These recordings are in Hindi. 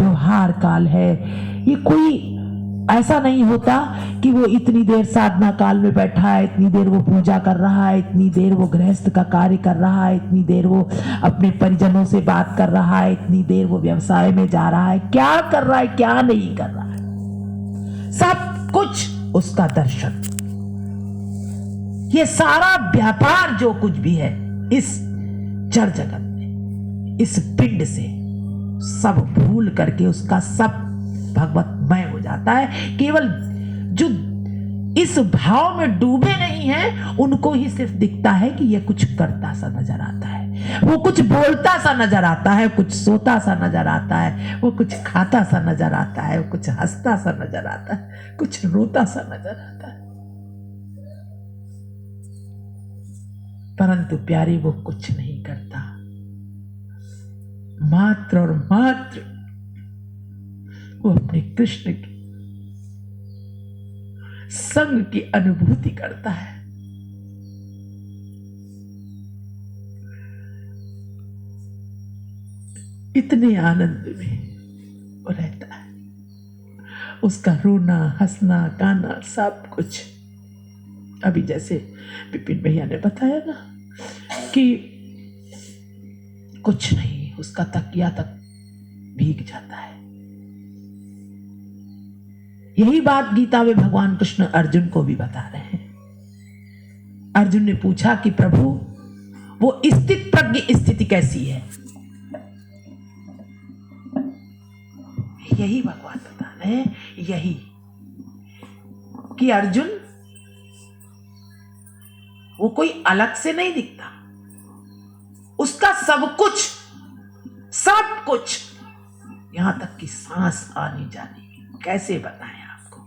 व्यवहार काल है। ये कोई ऐसा नहीं होता कि वो इतनी देर साधना काल में बैठा है, इतनी देर वो पूजा कर रहा है, इतनी देर वो गृहस्थ का कार्य कर रहा है, इतनी देर वो अपने परिजनों से बात कर रहा है, इतनी देर वो व्यवसाय में जा रहा है। क्या कर रहा है, क्या नहीं कर रहा है, सब कुछ उसका दर्शन। ये सारा व्यापार जो कुछ भी है इस जड़ जगत में, इस पिंड से सब भूल करके उसका सब भगवतमय हो जाता है। केवल जो इस भाव में डूबे नहीं हैं उनको ही सिर्फ दिखता है कि ये कुछ करता सा नजर आता है, वो कुछ बोलता सा नजर आता है, कुछ सोता सा नजर आता है, वो कुछ खाता सा नजर आता है, वो कुछ हंसता सा नजर आता है, कुछ रोता सा नजर आता है। परंतु प्यारे वो कुछ नहीं करता, मात्र और मात्र वो अपने कृष्ण की संग की अनुभूति करता है। इतने आनंद में वो रहता है, उसका रोना हंसना गाना सब कुछ। अभी जैसे विपिन भैया ने बताया ना कि कुछ नहीं, उसका तकिया तक भीग जाता है। यही बात गीता में भगवान कृष्ण अर्जुन को भी बता रहे हैं। अर्जुन ने पूछा कि प्रभु वो स्थित प्रज्ञ स्थिति कैसी है? यही भगवान बता रहे हैं, यही कि अर्जुन वो कोई अलग से नहीं दिखता, उसका सब कुछ यहां तक कि सांस आनी जानी, कैसे बताएं आपको,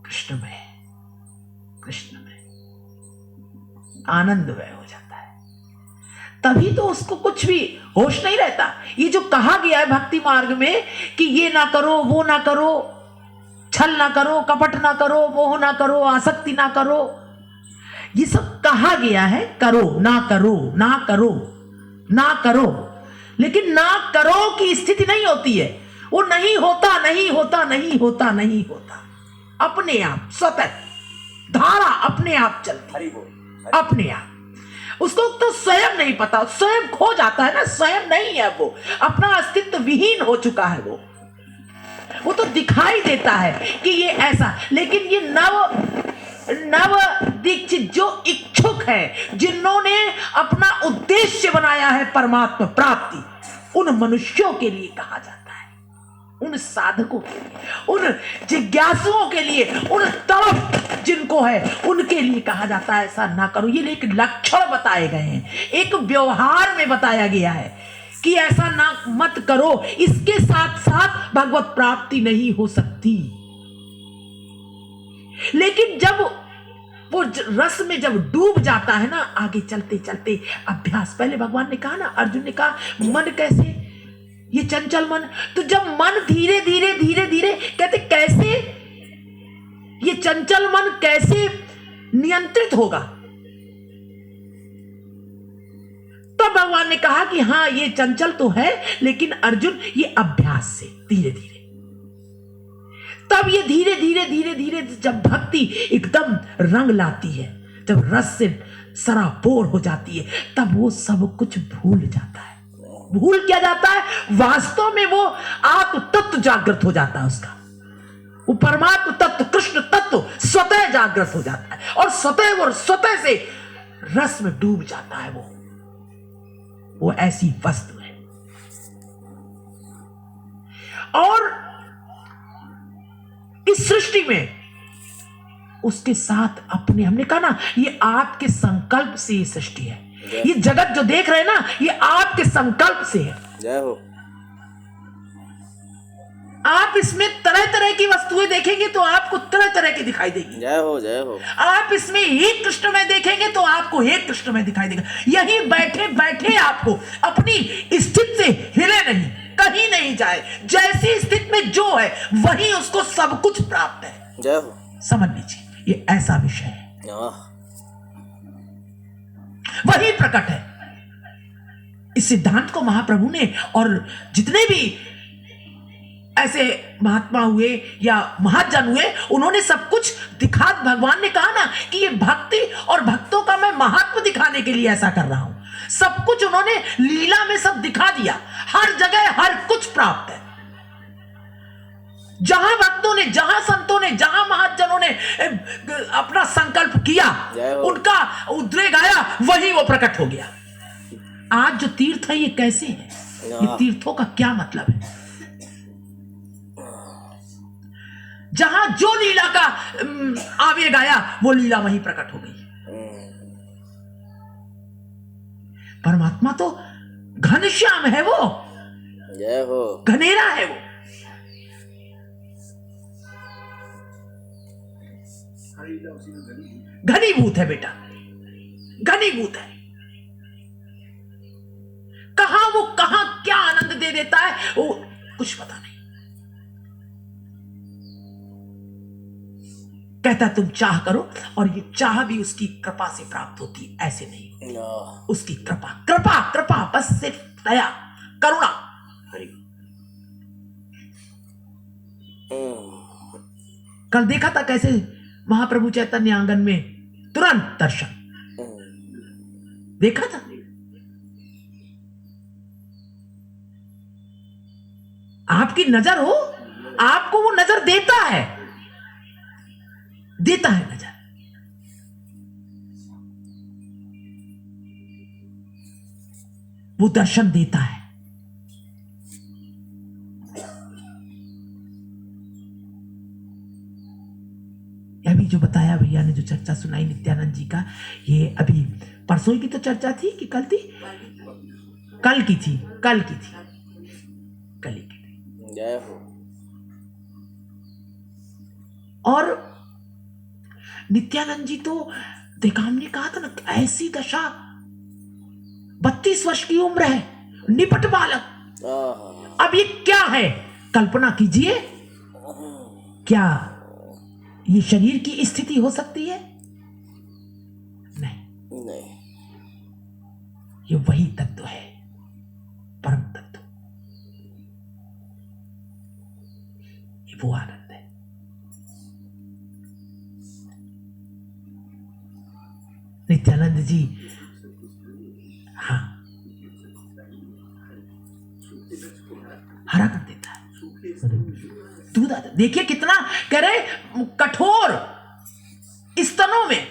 कृष्ण में आनंदमय हो जाता है। तभी तो उसको कुछ भी होश नहीं रहता। ये जो कहा गया है भक्ति मार्ग में कि ये ना करो, वो ना करो, छल ना करो, कपट ना करो, मोह ना करो, आसक्ति ना करो, ये सब कहा गया है। करो ना करो ना करो ना करो, लेकिन ना करो की स्थिति नहीं होती है। वो नहीं होता नहीं होता नहीं होता नहीं होता, अपने आप स्वतः धारा अपने आप चलती, अपने आप। उसको तो स्वयं नहीं पता, स्वयं खो जाता है ना, स्वयं नहीं है वो, अपना अस्तित्व विहीन हो चुका है वो तो दिखाई देता है कि ये ऐसा। लेकिन ये नव दीक्षित जो इच्छुक है, जिन्होंने अपना उद्देश्य बनाया है परमात्मा प्राप्ति, उन मनुष्यों के लिए कहा जाता है, उन साधकों के लिए, उन जिज्ञासुओं के लिए, उन तड़प जिनको है उनके लिए कहा जाता है ऐसा ना करो। ये एक लक्षण बताए गए हैं, एक व्यवहार में बताया गया है कि ऐसा ना मत करो। इसके साथ साथ भगवत प्राप्ति नहीं हो सकती। लेकिन जब वो रस में जब डूब जाता है ना, आगे चलते चलते अभ्यास, पहले भगवान ने कहा ना, अर्जुन ने कहा मन कैसे, ये चंचल मन, तो जब मन धीरे धीरे धीरे धीरे, कहते कैसे ये चंचल मन कैसे नियंत्रित होगा? तो भगवान ने कहा कि हाँ ये चंचल तो है, लेकिन अर्जुन ये अभ्यास से धीरे धीरे, तब ये धीरे धीरे धीरे धीरे जब भक्ति एकदम रंग लाती है, जब रस से सराबोर हो जाती है, तब वो सब कुछ भूल जाता है। भूल क्या जाता है? वास्तव में वो आत्म तत्व जागृत हो जाता है उसका, वो परमात्म तत्व कृष्ण तत्व स्वतः जागृत हो जाता है, और स्वतः से रस में डूब जाता है। वो ऐसी वस्तु है। और इस सृष्टि में उसके साथ अपने, हमने कहा ना ये आपके संकल्प से ये सृष्टि है, ये जगत जो देख रहे हैं ना ये आपके संकल्प से है। जय हो। आप इसमें तरह तरह की वस्तुएं देखेंगे तो आपको तरह तरह की दिखाई देगी। जय हो जय हो। आप इसमें एक कृष्ण में देखेंगे तो आपको एक कृष्ण में दिखाई देगा। यही बैठे बैठे आपको अपनी स्थिति से हिले नहीं, कहीं नहीं जाए, जैसी स्थिति में जो है वही उसको सब कुछ प्राप्त है। जय हो। समझ लीजिए ये ऐसा विषय है, वही प्रकट है। इस सिद्धांत को महाप्रभु ने और जितने भी ऐसे महात्मा हुए या महाजन हुए, उन्होंने सब कुछ दिखा। भगवान ने कहा ना कि ये भक्ति और भक्तों का मैं महात्मा दिखाने के लिए ऐसा कर रहा हूं। सब कुछ उन्होंने लीला में सब दिखा दिया, हर जगह हर कुछ प्राप्त है। जहां भक्तों ने, जहां संतों ने, जहां महाजनों ने अपना संकल्प किया, उनका उद्रेक आया, वही वो प्रकट हो गया। आज जो तीर्थ है ये कैसे है? ये तीर्थों का क्या मतलब है? जहां जो लीला का आवेग आया, वो लीला वहीं प्रकट हो गई। परमात्मा तो घनश्याम है, वो जय हो, घनेरा है, वो घनीभूत है बेटा, घनीभूत है। वो कहां क्या आनंद दे देता है वो कुछ पता नहीं। कहता तुम चाह करो, और ये चाह भी उसकी कृपा से प्राप्त होती है, ऐसे नहीं। उसकी कृपा, कृपा, कृपा, बस सिर्फ दया, करुणा। कल देखा था कैसे महाप्रभु चैतन्य आंगन में तुरंत दर्शन देखा था। आपकी नजर हो, आपको वो नजर देता है, देता है नजर। वो दर्शन देता है। अभी जो बताया भैया ने, जो चर्चा सुनाई नित्यानंद जी का, ये अभी परसों की तो चर्चा थी कि कल थी? कल की थी, कल की थी, कल की। जय हो। और नित्यानंद जी तो देखा, हमने कहा था ना, ऐसी दशा, 32 वर्ष की उम्र है, निपट बालक। अब ये क्या है? कल्पना कीजिए, क्या ये शरीर की स्थिति हो सकती है? नहीं, नहीं। ये वही तत्व है, परम तत्व, ये वो आनंद है। नित्यानंद जी, हाँ, हरा कर देता है दूध। देखिए कितना कह रहे, कठोर स्तनों में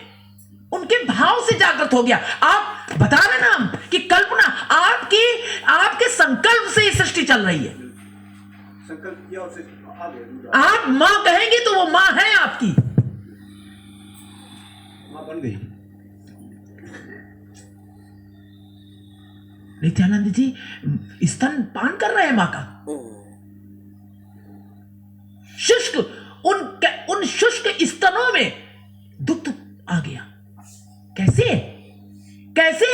उनके भाव से जागृत हो गया। आप बता रहे ना हम कि कल्पना आपके संकल्प से ये सृष्टि चल रही है। संकल्प किया और आप मां कहेंगे तो वो मां है आपकी, मां बन गई। नित्यानंद जी स्तन पान कर रहे हैं मां का, शुष्क, उन शुष्क स्तनों में दुग्ध आ गया। कैसे? कैसे?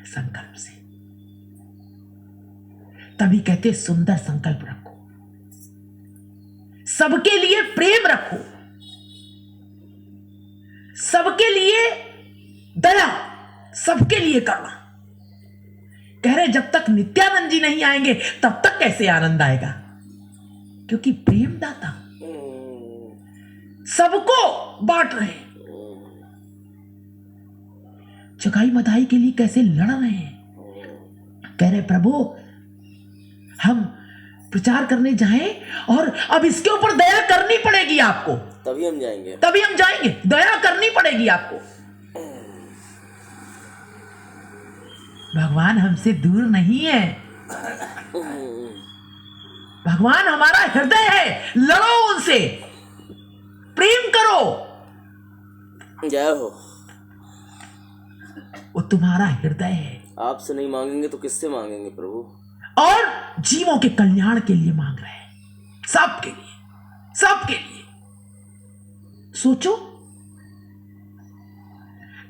संकल्प से। तभी कहते सुंदर संकल्प रखो, सबके लिए प्रेम रखो, सबके लिए दया, सबके लिए करुणा। कह रहे जब तक नित्यानंद जी नहीं आएंगे तब तक कैसे आनंद आएगा? क्योंकि प्रेम दाता, सबको बांट रहे हैं। चकाई मधाई के लिए कैसे लड़ रहे हैं। कह रहे प्रभु हम प्रचार करने जाएं और अब इसके ऊपर दया करनी पड़ेगी आपको, तभी हम जाएंगे, तभी हम जाएंगे। दया करनी पड़ेगी आपको। भगवान हमसे दूर नहीं है, भगवान हमारा हृदय है। लड़ो उनसे, प्रेम करो। जय हो। वो तुम्हारा हृदय है। आपसे नहीं मांगेंगे तो किससे मांगेंगे प्रभु? और जीवों के कल्याण के लिए मांग रहे हैं, सबके लिए, सबके लिए। सोचो,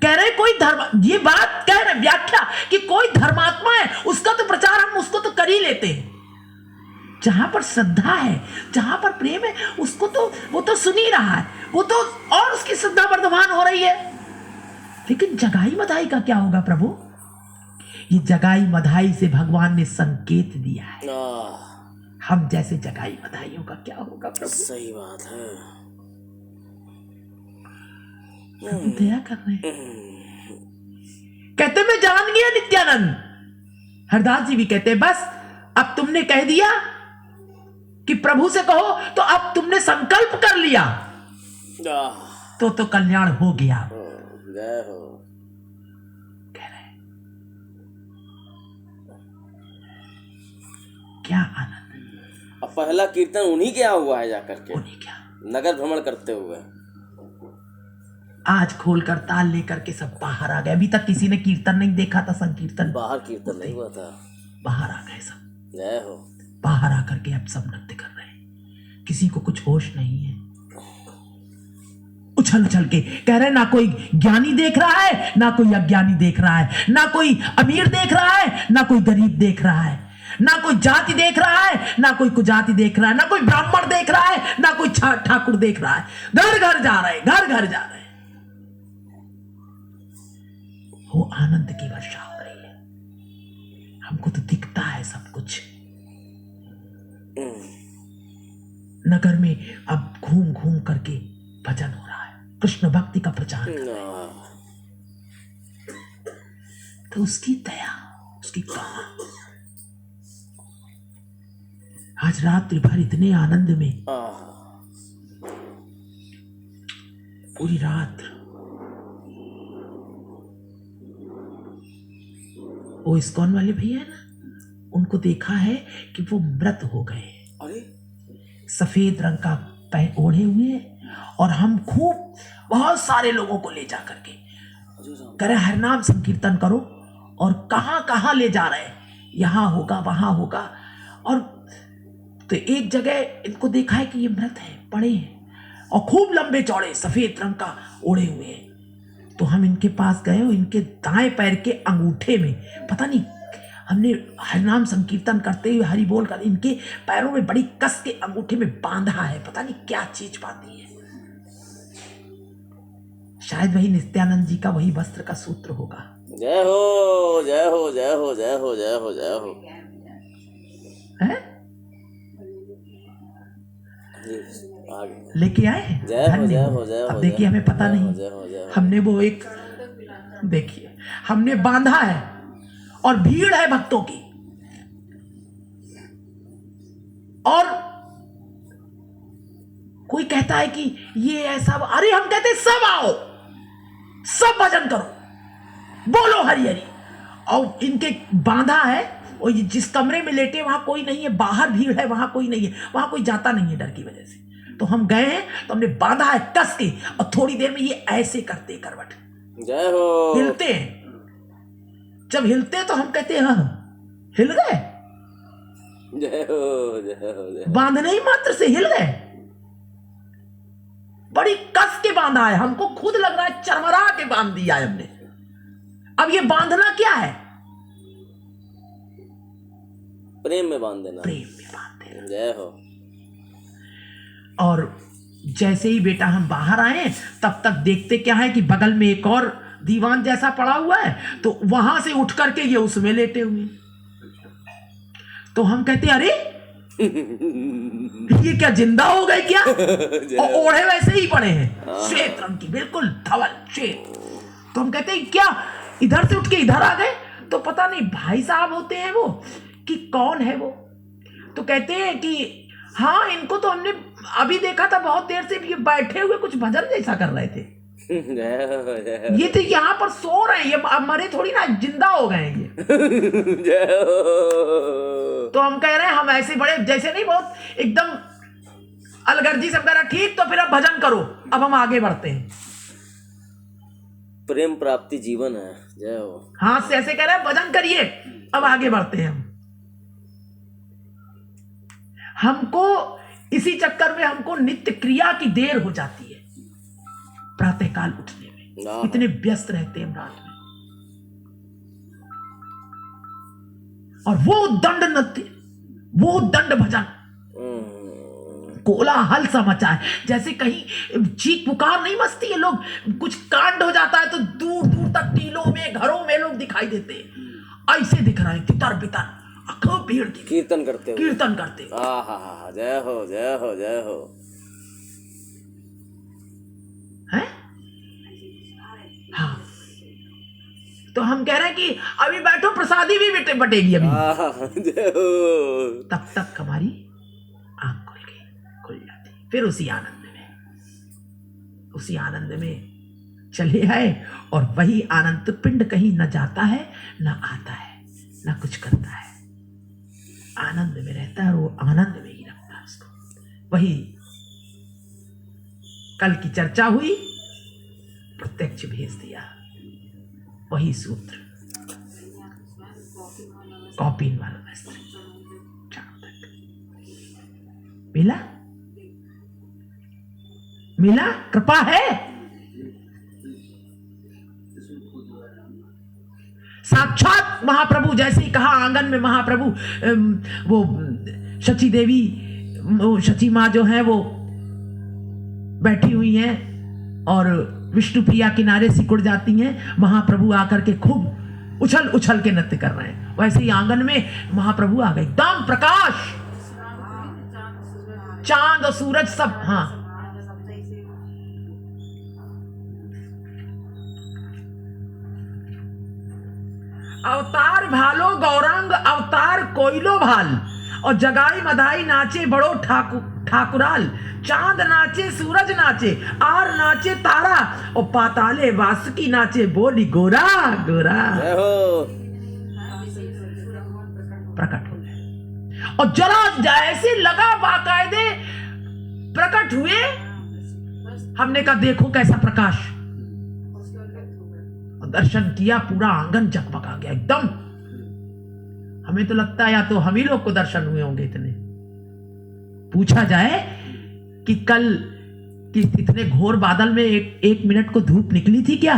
कह रहे कोई धर्म, ये बात कह रहे व्याख्या कि कोई धर्मात्मा है, उसका तो प्रचार हम उसको तो कर ही लेते हैं। जहां पर श्रद्धा है, जहां पर प्रेम है, उसको तो वो तो सुन ही रहा है, वो तो और उसकी श्रद्धा वर्धमान हो रही है। लेकिन जगाई मधाई का क्या होगा प्रभु? ये जगाई मधाई से भगवान ने संकेत दिया है। हम जैसे जगाई मधाइयों का क्या होगा प्रभु? सही बात है। प्रभु दया कर रहे हैं। कहते मैं जान गया नित्यानंद। हरदास जी भी कहते हैं बस अब तुमने कह दिया कि प्रभु से कहो, तो अब तुमने संकल्प कर लिया तो कल्याण हो गया। जय हो। कह रहे क्या आनंद है। अब पहला कीर्तन उन्हीं के यहाँ हुआ है जाकर के, उन्हीं क्या नगर भ्रमण करते हुए। आज खोलकर ताल लेकर के सब बाहर आ गए। अभी तक किसी ने कीर्तन नहीं देखा था, संकीर्तन बाहर कीर्तन नहीं हुआ था, बाहर आ गए सब। जय हो। बाहर आकर के अब सब नृत्य कर रहे हैं। किसी को कुछ होश नहीं है। उछल उछल के कह रहे ना कोई ज्ञानी देख रहा है, ना कोई अज्ञानी देख रहा है, ना कोई अमीर देख रहा है, ना कोई गरीब देख रहा है, ना कोई जाति देख रहा है, ना कोई कुजाति देख रहा है, ना कोई ब्राह्मण देख रहा है, ना कोई ठाकुर देख रहा है। घर घर जा रहे हैं, घर घर जा रहे हैं। वो आनंद की वर्षा हो रही है। हमको तो दिखता है सब कुछ। नगर में अब घूम घूम करके भजन हो रहा है, कृष्ण भक्ति का प्रचार कर रहे हैं। तो उसकी दया, उसकी करुणा। आज रात्रि भर इतने आनंद में, पूरी रात वो इस्कॉन वाले भैया है ना, उनको देखा है कि वो मृत हो गए। अरे सफेद रंग का ओढ़े हुए, और हम खूब बहुत सारे लोगों को ले जा करके कह रहे हरनाम संकीर्तन करो, और कहां कहां ले जा रहे हैं, यहां होगा वहां होगा। और तो एक जगह इनको देखा है कि ये मृत है, पड़े हैं, और खूब लंबे चौड़े सफेद रंग का ओढ़े हुए हैं। तो हम इनके पास गए और इनके दाएं पैर के अंगूठे में, पता नहीं, हमने हरिनाम संकीर्तन करते हुए हरि बोल कर इनके पैरों में बड़ी कस के अंगूठे में बांधा है, पता नहीं क्या चीज बांधी है। शायद वही नित्यानंद जी का वही वस्त्र का सूत्र होगा। जय हो जय हो जय हो जय हो जय हो जय हो। है आगे लेके आए। जय हो जय हो जय हो। अब देखिए हमें पता नहीं, हमने वो एक देखिए हमने बांधा है, और भीड़ है भक्तों की, और कोई कहता है कि ये ऐसा, अरे हम कहते सब आओ, सब भजन करो, बोलो हरि हरि। और इनके बांधा है, और ये जिस कमरे में लेटे वहां कोई नहीं है, बाहर भीड़ है, वहां कोई नहीं है, वहां कोई जाता नहीं है डर की वजह से। तो हम गए हैं तो हमने बांधा है कस के, और थोड़ी देर में ये ऐसे करते करवट, जय हो, हिलते हैं। जब हिलते तो हम कहते हैं हाँ हिल गए, जय हो जय हो जय हो। बांधने ही मात्र से हिल गए। बड़ी कस के बांधा है, हमको खुद लग रहा है चरमरा के बांध दिया है हमने। अब ये बांधना क्या है? प्रेम में बांध देना, प्रेम में बांध देना। जय हो। और जैसे ही बेटा हम बाहर आए, तब तक देखते क्या है कि बगल में एक और दीवान जैसा पड़ा हुआ है, तो वहां से उठ करके ये उसमें लेटे हुए। तो हम कहते अरे ये क्या जिंदा हो गए क्या? और ओढ़े वैसे ही पड़े हैं, श्वेत रंग की, बिल्कुल धवल श्वेत। तो हम कहते हैं क्या इधर से उठ के इधर आ गए? तो पता नहीं भाई साहब होते हैं वो कि कौन है वो। तो कहते हैं कि हाँ इनको तो हमने अभी देखा था, बहुत देर से ये बैठे हुए कुछ भजन जैसा कर रहे थे। ये तो यहाँ पर सो रहे हैं, ये मरे थोड़ी ना, जिंदा हो गए ये। तो हम कह रहे हैं हम ऐसे बड़े जैसे नहीं, बहुत एकदम अलगर्जी से कह रहा ठीक, तो फिर अब भजन करो, अब हम आगे बढ़ते हैं। प्रेम प्राप्ति जीवन है। जय हो। हाथ से ऐसे कह रहे हैं भजन करिए, अब आगे बढ़ते हैं हम। हमको इसी चक्कर में हमको नित्य क्रिया की देर हो जाती है, प्रातःकाल उठने में इतने व्यस्त रहते हैं रात में। और वो दंड नृत्य, वो दंड भजन कोलाहल सा मचा है, जैसे कहीं चीख पुकार नहीं मचती है, लोग कुछ कांड हो जाता है तो दूर दूर तक टीलों में घरों में लोग दिखाई देते हैं, ऐसे दिख रहे हैं तितर बितर अखो भीड़ की कीर्तन करते हुए। कीर्तन करते। आहा, जय हो जय हो जय हो। हैं? हाँ, तो हम कह रहे हैं कि अभी बैठो प्रसादी भी बटेगी अभी। जय हो। तब तक हमारी आंख खुल जाती, फिर उसी आनंद में चले आए, और वही आनंद पिंड कहीं न जाता है न आता है न कुछ करता है, आनंद में रहता है और वो आनंद में ही रखता है उसको। वही कल की चर्चा हुई, प्रत्यक्ष भेज दिया, वही सूत्र, कॉपीन वाला वस्त्र मिला कृपा है। साक्षात महाप्रभु, जैसे ही कहा आंगन में महाप्रभु, वो शची देवी, शची माँ जो है वो बैठी हुई हैं और विष्णु प्रिया किनारे सिकुड़ जाती हैं, महाप्रभु आकर के खूब उछल उछल के नृत्य कर रहे हैं, वैसे ही आंगन में महाप्रभु आ गए, एकदम प्रकाश, चांद और सूरज सब। हाँ, अवतार भालो गौरांग अवतार कोयलो भाल, और जगाई मधाई नाचे बड़ो ठाकुराल, चांद नाचे सूरज नाचे आर नाचे तारा, और पाताले वासुकी नाचे बोली गोरा गोरा। प्रकट हो गए, और जरा जैसे लगा बाकायदे प्रकट हुए, हमने कहा देखो कैसा प्रकाश, और दर्शन किया, पूरा आंगन जगमगा गया एकदम। हमें तो लगता है या तो हम ही लोग को दर्शन हुए होंगे इतने। पूछा जाए कि कल कि इतने घोर बादल में एक मिनट को धूप निकली थी क्या?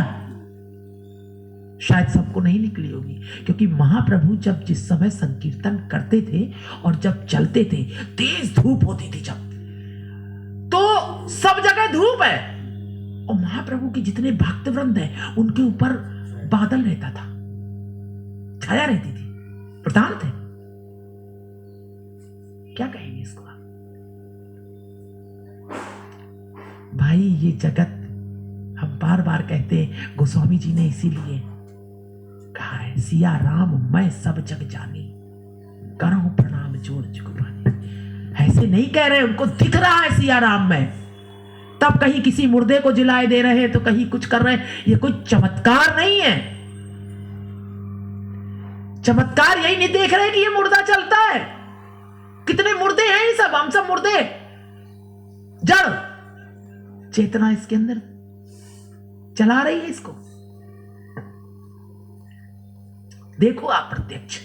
शायद सबको नहीं निकली होगी, क्योंकि महाप्रभु जब जिस समय संकीर्तन करते थे और जब चलते थे, तेज धूप होती थी जब, तो सब जगह धूप है, और महाप्रभु के जितने भक्तवृंद हैं उनके ऊपर बादल रहता था, छाया रहती थी, प्रधान थे। क्या कहेंगे इसको आप? भाई ये जगत, हम बार बार कहते हैं, गोस्वामी जी ने इसीलिए कहा है, सिया राम मैं सब जग जानी, करहूं प्रणाम जोड़ जुगबानी। ऐसे नहीं कह रहे, उनको दिख रहा है सिया राम में, तब कहीं किसी मुर्दे को जिलाए दे रहे हैं तो कहीं कुछ कर रहे हैं। ये कोई चमत्कार नहीं है, चमत्कार यही नहीं देख रहे कि ये मुर्दा चलता है। कितने मुर्दे हैं ये सब, हम सब मुर्दे, जड़ चेतना इसके अंदर चला रही है इसको। देखो आप प्रत्यक्ष,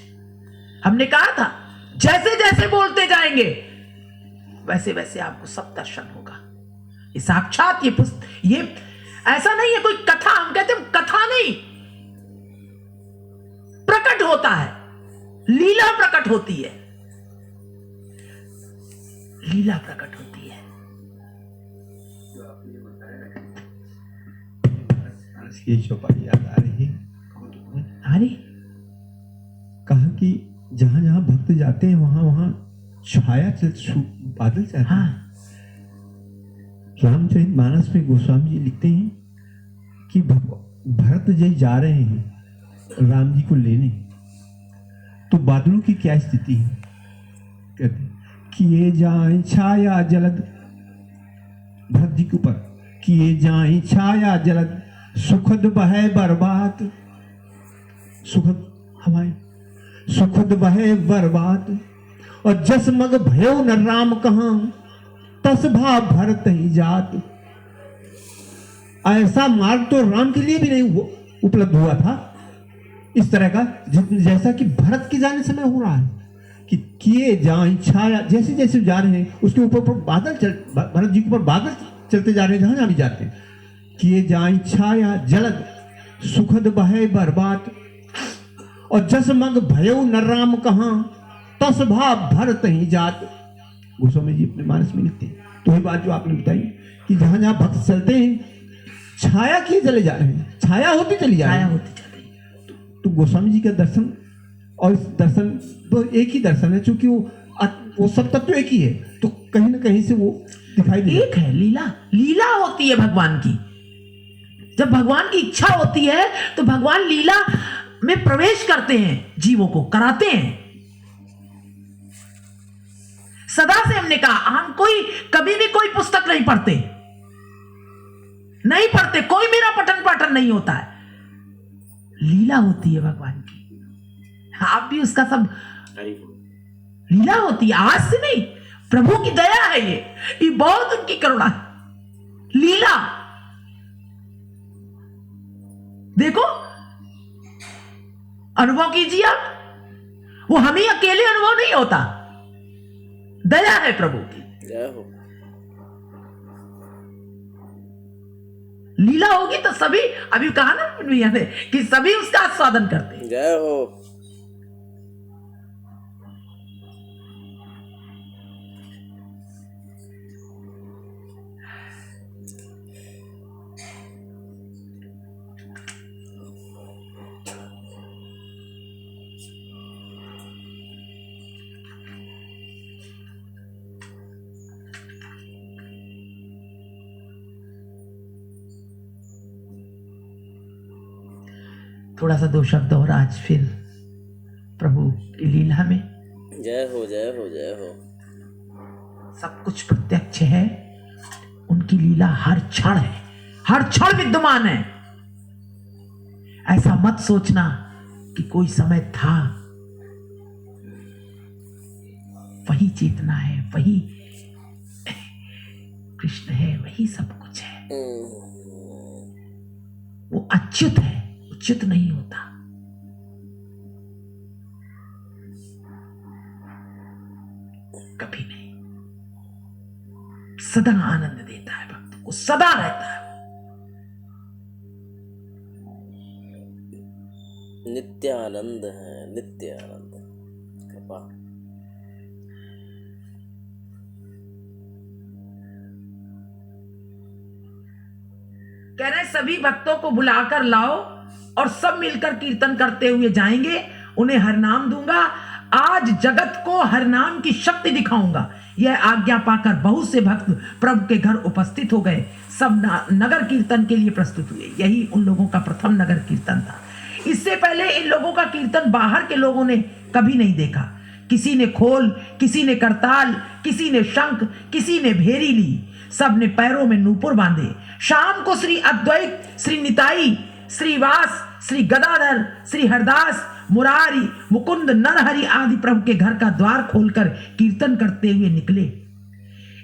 हमने कहा था जैसे जैसे बोलते जाएंगे वैसे वैसे आपको सब दर्शन होगा। ये साक्षात, ये पुस्तक, ये ऐसा नहीं है कोई कथा, हम कहते हैं कथा नहीं, प्रकट होता है, लीला प्रकट होती है, लीला प्रकट होती है। ये चौपाई याद आ रही अरे कहा कि जहां जहां भक्त जाते हैं वहां वहां छाया बादल चलते हैं। हाँ, रामचरितमानस में गोस्वामी जी लिखते हैं कि भरत जी जा रहे हैं राम जी को लेने, तो बादलों की क्या स्थिति है? कहते हैं किए जाए छाया जलद, भरत जी के ऊपर किए जाए छाया जलद, सुखद बहे बर्बाद, सुखद हवाएं, सुखद बहे बर्बाद, और जसमग भयो न राम कहां, तस भाव भरत ही जात। ऐसा मार्ग तो राम के लिए भी नहीं उपलब्ध हुआ था इस तरह का, जैसा कि भरत के जाने समय हो रहा है कि किए जाए छाया, जैसे जैसे जा रहे हैं उसके ऊपर बादल भरत जी के ऊपर बादल चलते जा रहे हैं, जहां जहां भी जाते हैं। किए जाए छाया जलद, सुखद बहे बर्बाद, और जसमग भयो न राम कहां, तस भाव भरत ही जात। गोस्वामी जी अपने मानस में लिखते हैं। तो वही बात जो आपने बताई कि जहां जहां भक्त चलते हैं छाया किए चले जा रहे हैं, छाया होती चली जा रही छाया है। होती चल रही है। तो गोस्वामी जी का दर्शन और इस दर्शन तो एक ही दर्शन है, क्योंकि वो सब तत्व एक ही है, तो कहीं ना कहीं से वो दिखाई दे एक है लीला, लीला होती है भगवान की। जब भगवान की इच्छा होती है तो भगवान लीला में प्रवेश करते हैं, जीवों को कराते हैं। सदा से हमने कहा हम कभी भी कोई पुस्तक नहीं पढ़ते, कोई मेरा पठन पाठन नहीं होता है। लीला होती है भगवान की, आप भी उसका सब लीला होती है। आज से नहीं, प्रभु की दया है ये बहुत उनकी करुणा है। लीला देखो, अनुभव कीजिए आप, वो हम ही अकेले अनुभव नहीं होता, दया है प्रभु की। जय हो। लीला होगी तो सभी, अभी कहा ना भैया ने कि सभी उसका आस्वादन करते हैं। जय हो। थोड़ा सा 2 शब्द और आज फिर प्रभु की लीला में। जय हो, जय हो, जय हो। सब कुछ प्रत्यक्ष है, उनकी लीला हर क्षण है, हर क्षण विद्यमान है। ऐसा मत सोचना कि कोई समय था, वही चेतना है, वही कृष्ण है, वही सब कुछ है। वो अच्युत है, उच्युत नहीं होता। कभी नहीं, सदा आनंद देता है भक्तों को, सदा रहता है। नित्य आनंद है, नित्य आनंद कृपा। कह रहे सभी भक्तों को बुलाकर लाओ और सब मिलकर कीर्तन करते हुए जाएंगे, उन्हें हर नाम दूंगा। आज जगत को हर नाम की शक्ति दिखाऊंगा। यह आज्ञा पाकर बहुत से भक्त प्रभु के घर उपस्थित हो गए। सब नगर कीर्तन के लिए प्रस्तुत हुए। यही उन लोगों का प्रथम नगर कीर्तन था। इससे पहले इन लोगों का कीर्तन बाहर के लोगों ने कभी नहीं देखा। किसी ने खोल, किसी ने करताल, किसी ने शंख, किसी ने भेरी ली, सब ने पैरों में नूपुर बांधे। शाम को श्री अद्वैत, श्री निताई, श्री वास, श्री गदाधर, श्री हरदास, मुरारी, मुकुंद, नरहरि आदि प्रभु के घर का द्वार खोलकर कीर्तन करते हुए निकले।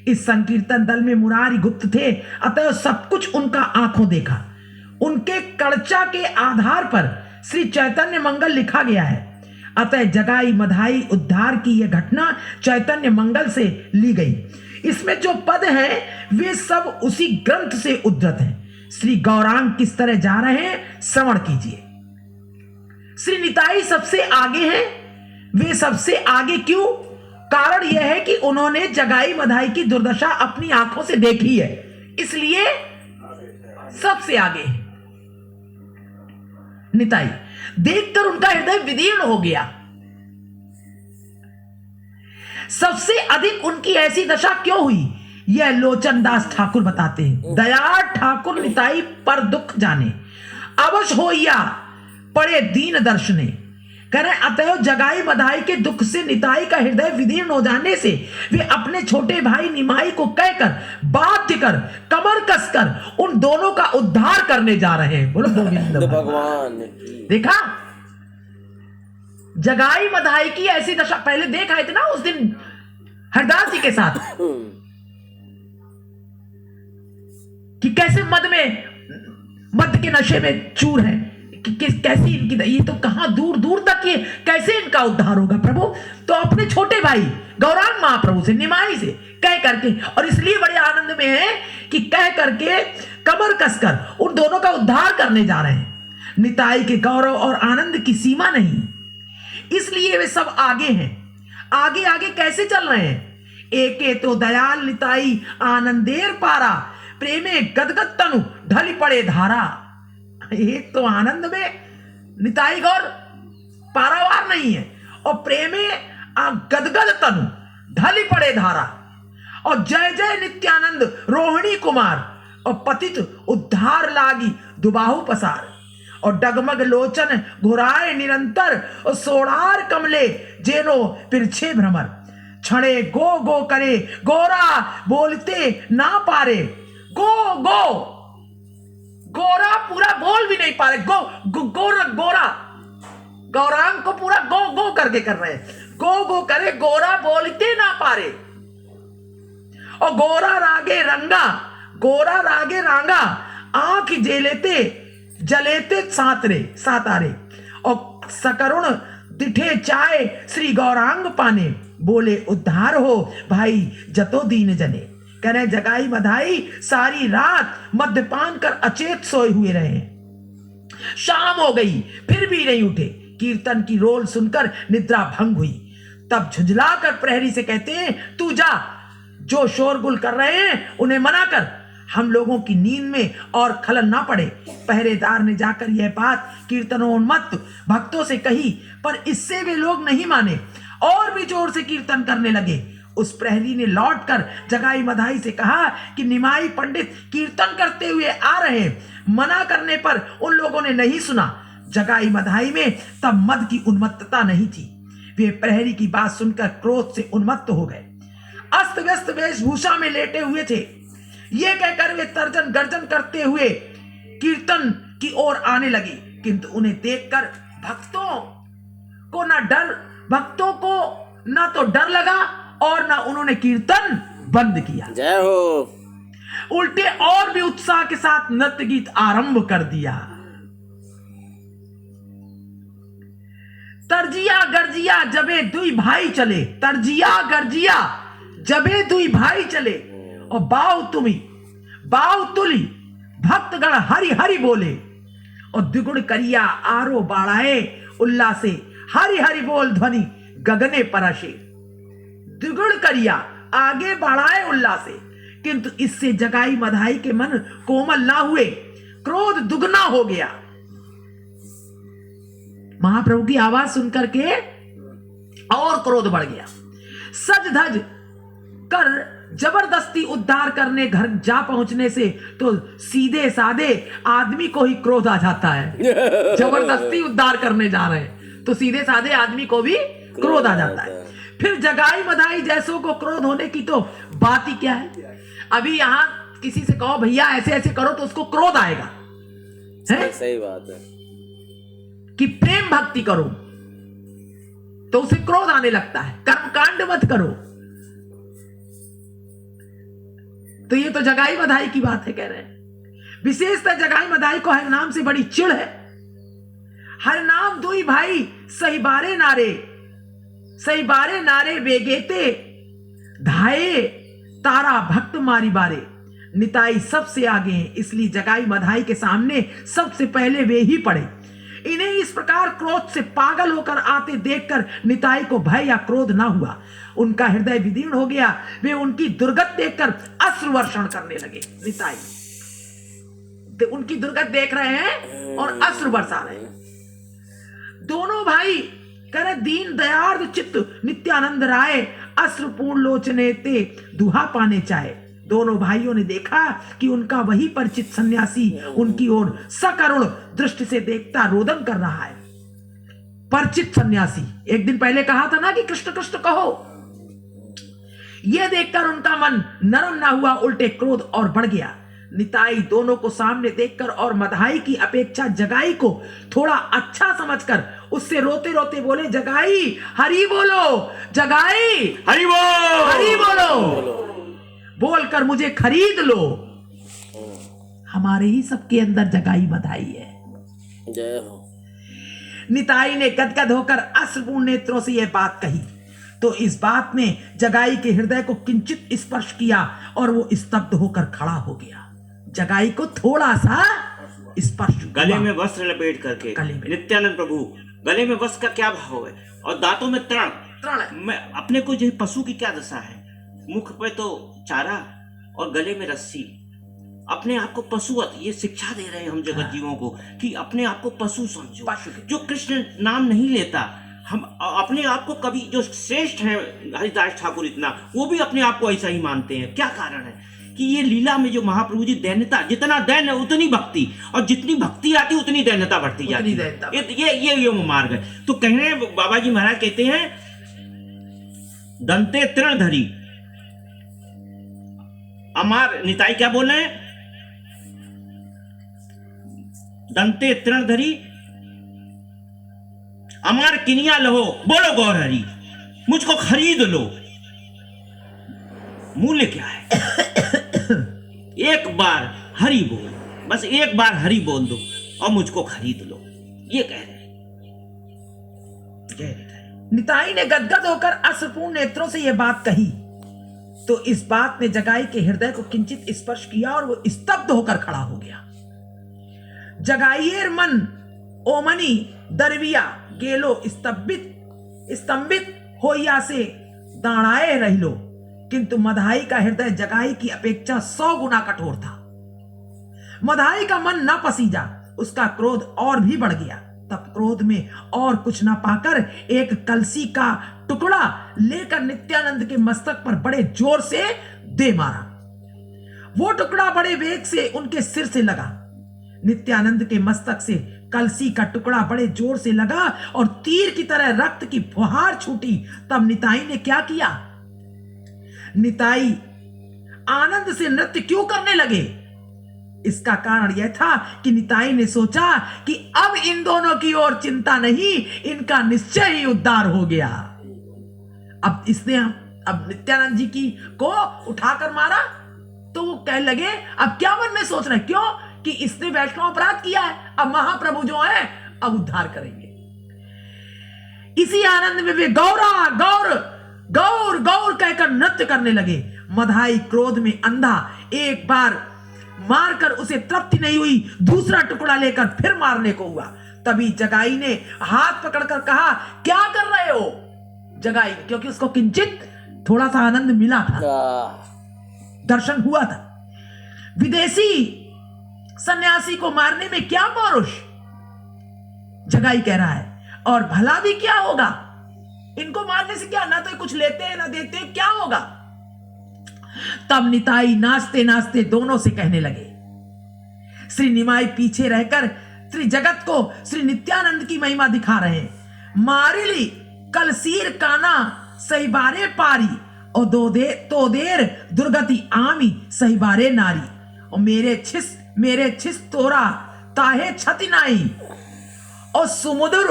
इस संकीर्तन दल में मुरारी गुप्त थे, अतः सब कुछ उनका आंखों देखा। उनके कड़चा के आधार पर श्री चैतन्य मंगल लिखा गया है, अतः जगाई मधाई उद्धार की यह घटना चैतन्य मंगल से ली गई। इसमें जो पद हैं वे सब उसी ग्रंथ से उद्धृत हैं। श्री गौरांग किस तरह जा रहे हैं श्रवण कीजिए। श्री निताई सबसे आगे हैं। वे सबसे आगे क्यों? कारण यह है कि उन्होंने जगाई मधाई की दुर्दशा अपनी आंखों से देखी है, इसलिए सबसे आगे है। निताई देखकर उनका हृदय विदीर्ण हो गया। सबसे अधिक उनकी ऐसी दशा क्यों हुई, यह लोचन दास ठाकुर बताते हैं। दयाल ठाकुर निताई पर दुख जाने, अवश्य हो या पड़े दीन दर्शने। कह रहे अतएव जगाई मधाई के दुख से निताई का हृदय विदीर्ण हो जाने से वे अपने छोटे भाई निमाई को कहकर बाध्य कर कमर कसकर उन दोनों का उद्धार करने जा रहे हैं। बोलो गोविंद भगवान। देखा जगाई मधाई की ऐसी दशा पहले देखा है ना उस दिन हरदास जी के साथ, कि कैसे मद के नशे में चूर है, कैसी इनकी, ये तो कहां दूर दूर तक ये कैसे इनका उद्धार होगा प्रभु। तो अपने छोटे भाई गौरांग महाप्रभु से, निमाई से कह करके, और इसलिए बड़े आनंद में है कि कह करके कमर कसकर उन दोनों का उद्धार करने जा रहे हैं। निताई के गौरव और आनंद की सीमा नहीं, इसलिए वे सब आगे हैं। आगे आगे कैसे चल रहे हैं? एके तो दयाल निताई आनंदेर पारा, प्रेमे गदगद तनु ढली पड़े धारा। एक तो आनंद में निताई गौर पारावार नहीं है, और प्रेमे गदगद तनु ढली पड़े धारा। और जय जय नित्यानंद रोहिणी कुमार, और पतित उद्धार लागी दुबाहु पसार। और डगमग लोचन घुराए निरंतर, और सोड़ार कमले जेनो पिरछे भ्रमर। छड़े गो गो करे गोरा बोलते ना पारे, गो गो गोरा पूरा बोल भी नहीं पा रहे, गोरा गौरांग को पूरा गो गो करके कर रहे हैं, गो गो करे गोरा बोलते ना पारे। और गोरा रागे रांगा, आंख जलेते सातारे। और सकरुण दिठे चाय श्री गौरांग पाने, बोले उद्धार हो भाई जतो दीन जने। कह रहे जगाई बधाई सारी रात मद्यपान कर अचेत सोए हुए रहे। शाम हो गई फिर भी नहीं उठे। कीर्तन की रोल सुनकर निद्रा भंग हुई। तब झुंझलाकर प्रहरी से कहते हैं, तू जा, जो शोरगुल कर रहे हैं उन्हें मना कर, हम लोगों की नींद में और खलल ना पड़े। पहरेदार ने जाकर यह बात कीर्तनोन्मत्त भक्तों से कही, पर इससे वे लोग नहीं माने और भी जोर से कीर्तन करने लगे। उस प्रहरी ने लौटकर जगाई मधाई से कहा कि निमाई पंडित कीर्तन करते हुए आ रहे हैं। मना करने पर उन लोगों ने नहीं सुना। जगाई मधाई में तब मद की उन्मत्तता नहीं थी। वे प्रहरी की बात सुनकर क्रोध से उन्मत्त हो गए। अस्त व्यस्त वेशभूषा में लेटे हुए थे। ये कहकर वे तर्जन गर्जन करते हुए कीर्तन की ओर आने लगे, किंतु उन्हें देखकर भक्तों को ना तो डर लगा और ना उन्होंने कीर्तन बंद किया। जय हो। उल्टे और भी उत्साह के साथ नृत्य गीत आरंभ कर दिया। तरजिया गर्जिया जबे दुई भाई चले, तरजिया गर्जिया जबे दुई भाई चले। और बाव तुली भक्तगण हरि हरि बोले। और द्विगुण करिया आरो बाड़ाए उल्लासे, हरि हरि बोल ध्वनि गगने परशे। द्विगुण करिया आगे बढ़ाए उल्लासे, किंतु इससे जगाई मधाई के मन कोमल ना हुए, क्रोध दुगना हो गया। महाप्रभु की आवाज सुनकर के और क्रोध बढ़ गया। सज धज कर जबरदस्ती उद्धार करने घर जा पहुंचने से तो सीधे साधे आदमी को ही क्रोध आ जाता है। जबरदस्ती उद्धार करने जा रहे हैं तो सीधे साधे आदमी को भी क्रोध आ जाता है। फिर जगाई मधाई जैसों को क्रोध होने की तो बात ही क्या है। अभी यहां किसी से कहो भैया ऐसे ऐसे करो तो उसको क्रोध आएगा, है? सही बात है। कि प्रेम भक्ति करो तो उसे क्रोध आने लगता है। कर्मकांड मत करो। तो ये तो जगाई मधाई की बात है, कह रहे हैं। विशेषतः जगाई मधाई को हर नाम से बड़ी चिढ़ है। हर नाम दुई भाई सही बारे नारे बेगेते धाये तारा भक्त मारी बारे। निताई सबसे आगे हैं, इसलिए जगाई मधाई के सामने सबसे पहले वे ही पड़े। इन्हें इस प्रकार क्रोध से पागल होकर आते देखकर निताई को भय या क्रोध ना हुआ। उनका हृदय विदीर्ण हो गया। वे उनकी दुर्गत देखकर अश्रु वर्षण करने लगे। निताई उनकी दुर्गत देख रहे हैं और अश्रु बरसा रहे हैं। दोनों भाई कह रहे दीन दयार्द चित्त नित्यानंद राय, अश्रुपूर्ण लोचने ते दुहा पाने चाहे। दोनों भाइयों ने देखा कि उनका वही परिचित सन्यासी उनकी ओर सकरुण दृष्टि से देखता रोदन कर रहा है। परिचित सन्यासी, एक दिन पहले कहा था ना कि कृष्ण कृष्ण कहो। यह देखकर उनका मन नरम ना हुआ, उल्टे क्रोध और बढ़ गया। निताई दोनों को सामने देखकर और मधाई की अपेक्षा जगाई को थोड़ा अच्छा समझकर उससे रोते रोते बोले, जगाई हरि बोलो, जगाई हरि बोल, हरि बोलो, बोलकर मुझे खरीद लो। हमारे ही सबके अंदर जगाई मधाई है। जय हो। निताई ने गदगद होकर अश्रुपूर्ण नेत्रों से यह बात कही तो इस बात ने जगाई के हृदय को किंचित स्पर्श किया और वो स्तब्ध होकर खड़ा हो गया। जगाई को थोड़ा सा स्पर्श, गले में वस्त्र लपेट करके गले में। नित्यानंद प्रभु, गले में वस्त्र का क्या भाव है और दांतों में तृण, मैं अपने को जो पशु की क्या दशा है। मुख पे तो चारा और गले में रस्सी, अपने आप को पशुवत, ये शिक्षा दे रहे हैं हम जगत जीवों को कि अपने आप को पशु समझो। पशु। जो कृष्ण नाम नहीं लेता, हम अपने आप को कभी, जो श्रेष्ठ है हरिदास ठाकुर इतना, वो भी अपने आप को ऐसा ही मानते हैं। क्या कारण है कि ये लीला में जो महाप्रभु जी दैन्यता, जितना दैन है उतनी भक्ति, और जितनी भक्ति आती उतनी दैन्यता बढ़ती जाती है। ये मार्ग है। तो कह रहे हैं बाबा जी महाराज कहते हैं, दंते तृण धरी अमार, निताई क्या बोल रहे हैं, दंते तृण धरी अमार किनिया लहो, बोलो गौर हरी, मुझको खरीद लो। मूल्य क्या है? एक बार हरि बोल, बस एक बार हरि बोल दो और मुझको खरीद लो। ये कह रहे हैं। निताई ने गदगद होकर अश्रुपूर्ण नेत्रों से यह बात कही तो इस बात ने जगाई के हृदय को किंचित स्पर्श किया और वो स्तब्ध होकर खड़ा हो गया। जगाइएर मन ओमनी दरविया गेलो स्तंभित होइया से दाड़ाए रह लो, किंतु मधाई का हृदय जगाई की अपेक्षा 100 गुना कठोर था। मधाई का मन न पसीजा, उसका क्रोध और भी बढ़ गया। तब क्रोध में और कुछ न पाकर एक कलसी का टुकड़ा लेकर नित्यानंद के मस्तक पर बड़े जोर से दे मारा। वो टुकड़ा बड़े वेग से उनके सिर से लगा। नित्यानंद के मस्तक से कलसी का टुकड़ा बड़े जोर से लगा और तीर की तरह रक्त की फुहार छूटी। तब निताई ने क्या किया? निताई आनंद से नृत्य क्यों करने लगे? इसका कारण यह था कि निताई ने सोचा कि अब इन दोनों की ओर चिंता नहीं, इनका निश्चय ही उद्धार हो गया। अब इसने अब नित्यानंद जी की को उठाकर मारा तो वो कहने लगे, अब क्या मन में सोच रहे, क्यों कि इसने वैष्णव अपराध किया है, अब महाप्रभु जो है अब उद्धार करेंगे। इसी आनंद में वे गौरा गौर गौर गौर कहकर नृत्य करने लगे। मधाई क्रोध में अंधा, एक बार मारकर उसे तृप्ति नहीं हुई, दूसरा टुकड़ा लेकर फिर मारने को हुआ। तभी जगाई ने हाथ पकड़कर कहा, क्या कर रहे हो? जगाई, क्योंकि उसको किंचित थोड़ा सा आनंद मिला था, दर्शन हुआ था। विदेशी सन्यासी को मारने में क्या पौरुष? जगाई कह रहा है, और भला भी क्या होगा? इनको मारने से क्या, ना तो कुछ लेते हैं ना देते हैं, क्या होगा? तब निताई नाचते नाचते दोनों से कहने लगे। श्री निमाई पीछे रहकर श्री जगत को श्री नित्यानंद की महिमा दिखा रहे हैं। मारिली कलसीर काना सही बारे पारी, और तो देर दुर्गति आमी सही बारे नारी, और मेरे छिस तोरा ताहे छति नाई, और सुमुदुर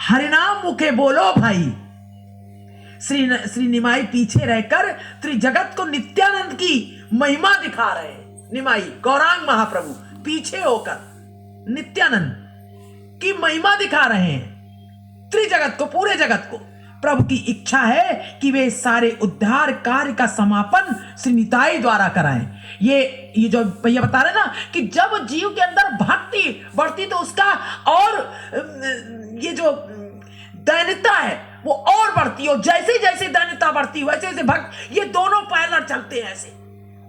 हरिनाम मुखे बोलो भाई। श्री निमाई पीछे रहकर श्री जगत को नित्यानंद की महिमा दिखा रहे हैं। निमाई गौरांग महाप्रभु पीछे होकर नित्यानंद की महिमा दिखा रहे हैं त्रिजगत को, पूरे जगत को। प्रभु की इच्छा है कि वे सारे उद्धार कार्य का समापन श्री निताई द्वारा कराएं। ये जो भैया बता रहे ना कि जब जीव के अंदर भक्ति बढ़ती तो उसका और ये जो दैन्यता है वो और बढ़ती है, और जैसे जैसे दैन्यता बढ़ती है वैसे वैसे भक्त, ये दोनों पैरेलल चलते हैं, ऐसे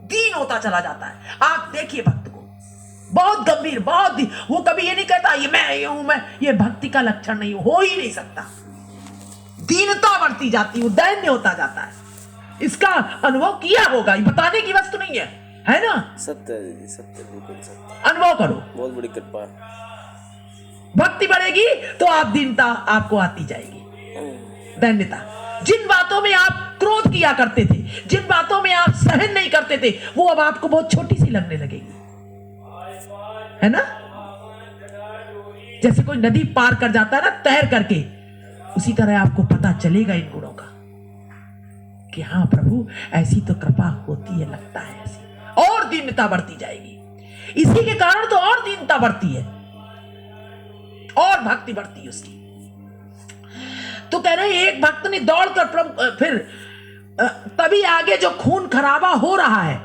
दीन होता चला जाता है। आप देखिए भक्त को, बहुत गंभीर, बहुत वो कभी ये नहीं कहता ये मैं ये हूं, मैं, ये भक्ति का लक्षण नहीं हो ही नहीं सकता। दीनता बढ़ती जाती है, दैन्य होता जाता है। इसका अनुभव किया होगा, ये बताने की वस्तु नहीं है ना? सत्य सत्य, बिल्कुल सत्य। अनुभव करो, बहुत बड़ी कृपा। भक्ति बढ़ेगी तो आप दीनता आपको आती जाएगी, दैन्यता। जिन बातों में आप क्रोध किया करते थे, जिन बातों में आप सहन नहीं करते थे, वो अब आपको बहुत छोटी सी लगने लगेगी, है ना? जैसे कोई नदी पार कर जाता है ना तैर करके, उसी तरह आपको पता चलेगा इन गुणों का कि हाँ प्रभु ऐसी तो कृपा होती है, लगता है ऐसी, और दीनता बढ़ती जाएगी। इसी के कारण तो और दीनता बढ़ती है और भक्ति बढ़ती है उसकी। तो कह रहे हैं एक भक्त ने दौड़कर प्रभु, फिर तभी आगे जो खून खराबा हो रहा है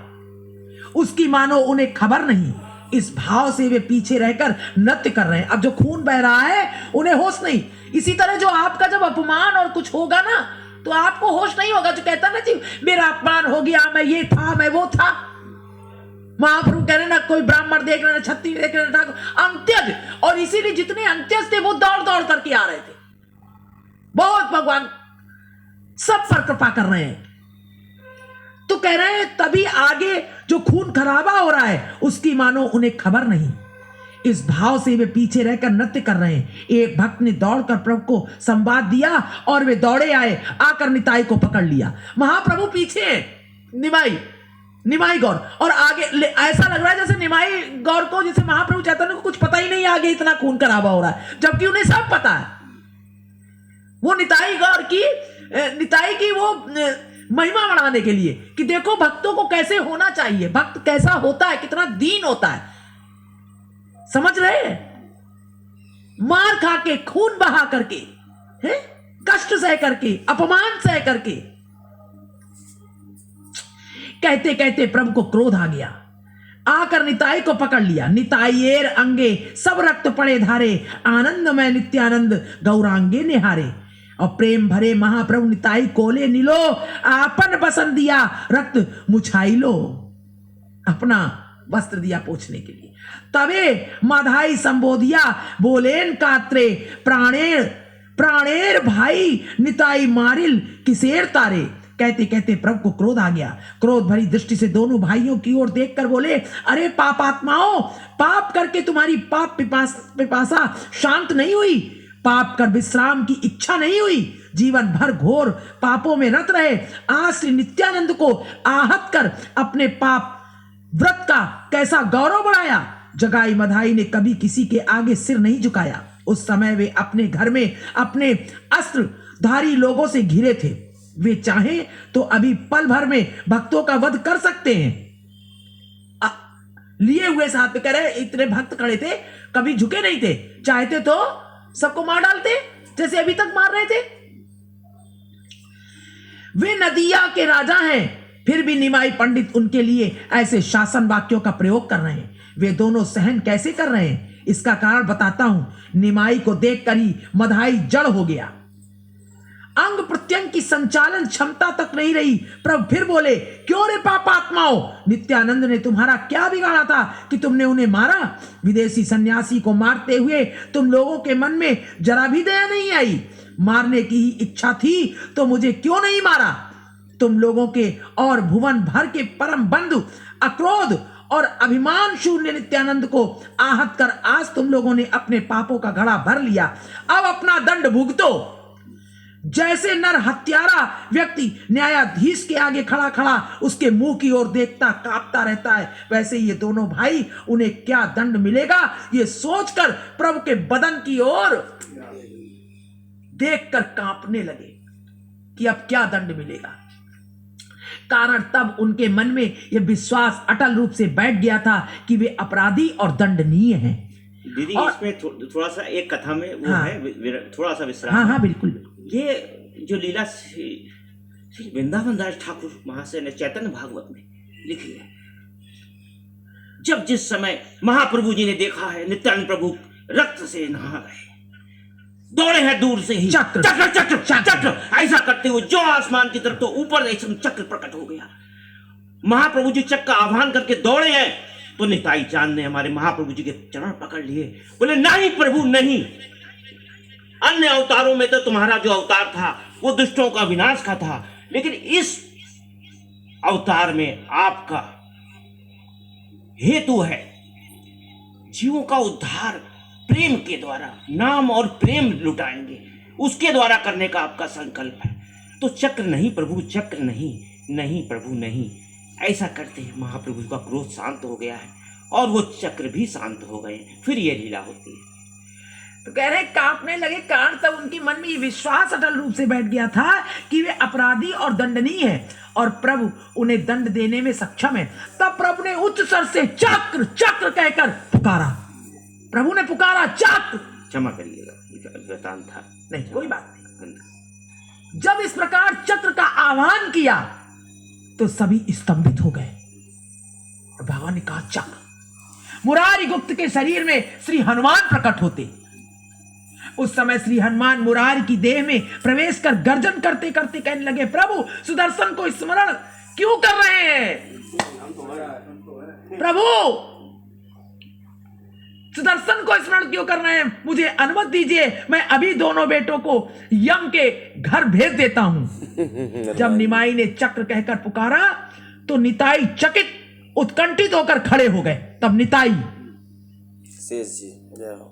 उसकी मानो उन्हें खबर नहीं, इस भाव से वे पीछे रहकर नृत्य कर रहे हैं। अब जो खून बह रहा है उन्हें होश नहीं। इसी तरह जो आपका जब अपमान और कुछ होगा ना तो आपको होश नहीं होगा जो कहता ना जी मेरा अपमान हो गया, मैं ये था, मैं वो था। महाप्रभु कह रहे ना कोई ब्राह्मण देख रहे ना छत्ती देख रहे ना अंत्यज, और इसीलिए जितने अंत्यज थे वो दौड़ दौड़ करके आ रहे थे। बहुत भगवान सब पर कृपा कर रहे हैं। तो कह रहे हैं तभी आगे जो खून खराबा हो रहा है उसकी मानो उन्हें खबर नहीं। इस भाव से वे पीछे रहकर नृत्य कर रहे हैं। एक भक्त ने दौड़कर प्रभु को संवाद दिया और वे दौड़े आए, आकर निताई को पकड़ लिया। महाप्रभु पीछे हैं, निमाई गौर, और आगे ऐसा लग रहा है जैसे निमाई गौर को, जैसे महाप्रभु चैतन्य को कुछ पता ही नहीं आगे इतना खून खराबा हो रहा है, जबकि उन्हें सब पता है। वो निताई गौर की निताई की वो महिमा बढ़ाने के लिए कि देखो भक्तों को कैसे होना चाहिए, भक्त कैसा होता है, कितना दीन होता है। समझ रहे हैं? मार खा के, खून बहा करके, है? कष्ट सह करके, अपमान सह करके, कहते कहते प्रभु को क्रोध आ गया, आकर निताई को पकड़ लिया। निताइएर अंगे सब रक्त पड़े धारे, आनंद में नित्यानंद गौरांगे निहारे। और प्रेम भरे महाप्रभु निताई कोले नीलो, आपन बसन दिया रक्त मुछाई लो। अपना वस्त्र दिया पोछने के लिए। तबे माधाई संबोधिया बोलेन कात्रे, प्राणेर प्राणेर भाई निताई मारिल किसेर तारे। कहते कहते प्रभु को क्रोध आ गया। क्रोध भरी दृष्टि से दोनों भाइयों की ओर देखकर बोले, अरे पापात्माओं, पाप करके तुम्हारी पाप पिपासा शांत नहीं हुई, पाप कर विश्राम की इच्छा नहीं हुई, जीवन भर घोर पापों में रत रहे। आज श्री नित्यानंद को आहत कर अपने पाप व्रत का कैसा गौरव बढ़ाया। जगाई मधाई ने कभी किसी के आगे सिर नहीं झुकाया। उस समय वे अपने घर में अपने अस्त्रधारी लोगों से घिरे थे। वे चाहें तो अभी पल भर में भक्तों का वध कर सकते हैं। लिए हुए साथ में कह रहे इतने भक्त खड़े थे, कभी झुके नहीं थे, चाहते तो सबको मार डालते जैसे अभी तक मार रहे थे। वे नदिया के राजा हैं, फिर भी निमाई पंडित उनके लिए ऐसे शासन वाक्यों का प्रयोग कर रहे हैं। वे दोनों सहन कैसे कर रहे हैं, इसका कारण बताता हूं। निमाई को देखकर ही मधाई जड़ हो गया, अंग प्रत्यंग की संचालन क्षमता तक नहीं रही। प्रभु फिर बोले, क्यों रे पापात्माओं, नित्यानंद ने तुम्हारा क्या बिगाड़ा था कि तुमने उन्हें मारा? विदेशी सन्यासी को मारते हुए तुम लोगों के मन में जरा भी दया नहीं आई। मारने की ही इच्छा थी तो मुझे क्यों नहीं मारा? तुम लोगों के और भुवन भर के परम बंधु अक्रोध और अभिमान शून्य नित्यानंद को आहत कर आज तुम लोगों ने अपने पापों का घड़ा भर लिया। अब अपना दंड भुगतो। जैसे नर हत्यारा व्यक्ति न्यायाधीश के आगे खड़ा खड़ा उसके मुंह की ओर देखता कांपता रहता है, वैसे ये दोनों भाई उन्हें क्या दंड मिलेगा ये सोचकर प्रभु के बदन की ओर देखकर कांपने लगे कि अब क्या दंड मिलेगा। कारण तब उनके मन में यह विश्वास अटल रूप से बैठ गया था कि वे अपराधी और दंडनीय हैं। दीदी इसमें थोड़ा सा एक कथा में वो हाँ, है थोड़ा सा विश्राम। हाँ हाँ बिल्कुल। ये जो लीला श्री वृंदावन दास ठाकुर महाशय ने चैतन्य भागवत में लिखी है। जब जिस समय महाप्रभु जी ने देखा है नित्यानंद प्रभु रक्त से नहा रहे, दौड़े हैं दूर से ही चक्र चक्र चक्र चक्र, चक्र ऐसा करते हुए जो आसमान की तरफ तो ऊपर ऐसा चक्र प्रकट हो गया। महाप्रभु जी चक्र का आह्वान करके दौड़े हैं तो निताई चांद ने हमारे महाप्रभु जी के चरण पकड़ लिए, बोले नहीं प्रभु नहीं, अन्य अवतारों में तो तुम्हारा जो अवतार था वो दुष्टों का विनाश का था, लेकिन इस अवतार में आपका हेतु है जीवों का उद्धार प्रेम के द्वारा, नाम और प्रेम लुटाएंगे उसके द्वारा करने का आपका संकल्प है। तो चक्र नहीं प्रभु, चक्र नहीं, नहीं प्रभु नहीं, ऐसा करते हैं महाप्रभु का क्रोध शांत हो गया है और वो चक्र भी शांत हो गए। फिर ये लीला होती है। तो कह रहे कांपने लगे, कारण तब उनके मन में ये विश्वास अटल रूप से बैठ गया था कि वे अपराधी और दंडनीय हैं और प्रभु उन्हें दंड देने में सक्षम है। तब प्रभु ने उच्च स्वर से चक्र चक्र कहकर पुकारा। प्रभु ने पुकारा चक्र। क्षमा करिएगा वृतांत था, नहीं कोई बात नहीं। जब इस प्रकार चक्र का आह्वान किया तो सभी स्तंभित हो गए। भगवान ने कहा चक्र। मुरारी गुप्त के शरीर में श्री हनुमान प्रकट होते, उस समय श्री हनुमान मुरारी की देह में प्रवेश कर गर्जन करते करते कहने लगे, प्रभु सुदर्शन को स्मरण क्यों कर रहे हैं? प्रभु सुदर्शन को स्मरण क्यों कर रहे हैं? मुझे अनुमति दीजिए, मैं अभी दोनों बेटों को यम के घर भेज देता हूं। जब निमाई ने चक्र कहकर पुकारा तो निताई चकित उत्कंठित होकर खड़े हो गए। तब निताई शेष जी जय हो।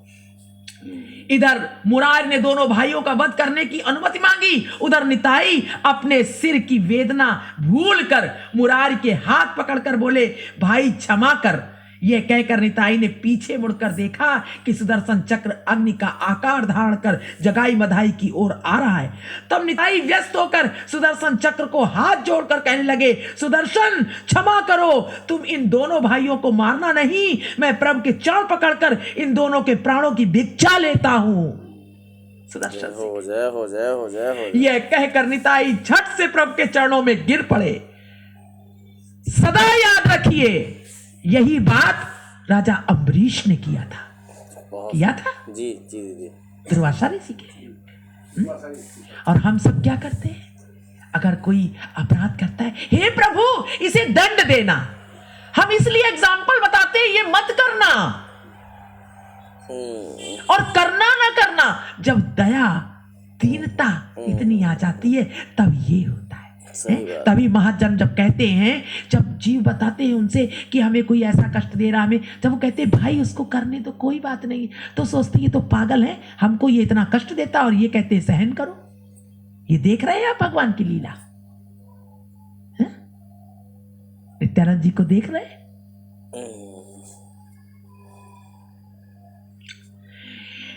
इधर मुरारी ने दोनों भाइयों का वध करने की अनुमति मांगी, उधर निताई अपने सिर की वेदना भूलकर मुरारी के हाथ पकड़कर बोले, भाई क्षमा कर। यह कहकर निताई ने पीछे मुड़कर देखा कि सुदर्शन चक्र अग्नि का आकार धारण कर जगाई मधाई की ओर आ रहा है। तब निताई व्यस्त होकर सुदर्शन चक्र को हाथ जोड़कर कहने लगे, सुदर्शन क्षमा करो, तुम इन दोनों भाइयों को मारना नहीं, मैं प्रभु के चरण पकड़कर इन दोनों के प्राणों की भिक्षा लेता हूं। सुदर्शन हो जय हो जय हो जय हो। यह कहकर निताई झट से प्रभु के चरणों में गिर पड़े। सदा याद रखिए, यही बात राजा अम्बरीश ने किया था जी जी जी दुर्वासा ऋषि के लिए। और हम सब क्या करते हैं? अगर कोई अपराध करता है, हे प्रभु इसे दंड देना, हम इसलिए एग्जाम्पल बताते हैं ये मत करना। और करना ना करना, जब दया दीनता इतनी आ जाती है तब ये होता है। तभी महाजन जब कहते हैं, जब जीव बताते हैं उनसे कि हमें कोई ऐसा कष्ट दे रहा, हमें, जब वो कहते हैं भाई उसको करने तो कोई बात नहीं, तो सोचते हैं ये तो पागल है, हमको ये इतना कष्ट देता, और ये कहते हैं सहन करो। ये देख रहे हैं आप भगवान की लीला? नित्यानंद जी को देख रहे हैं?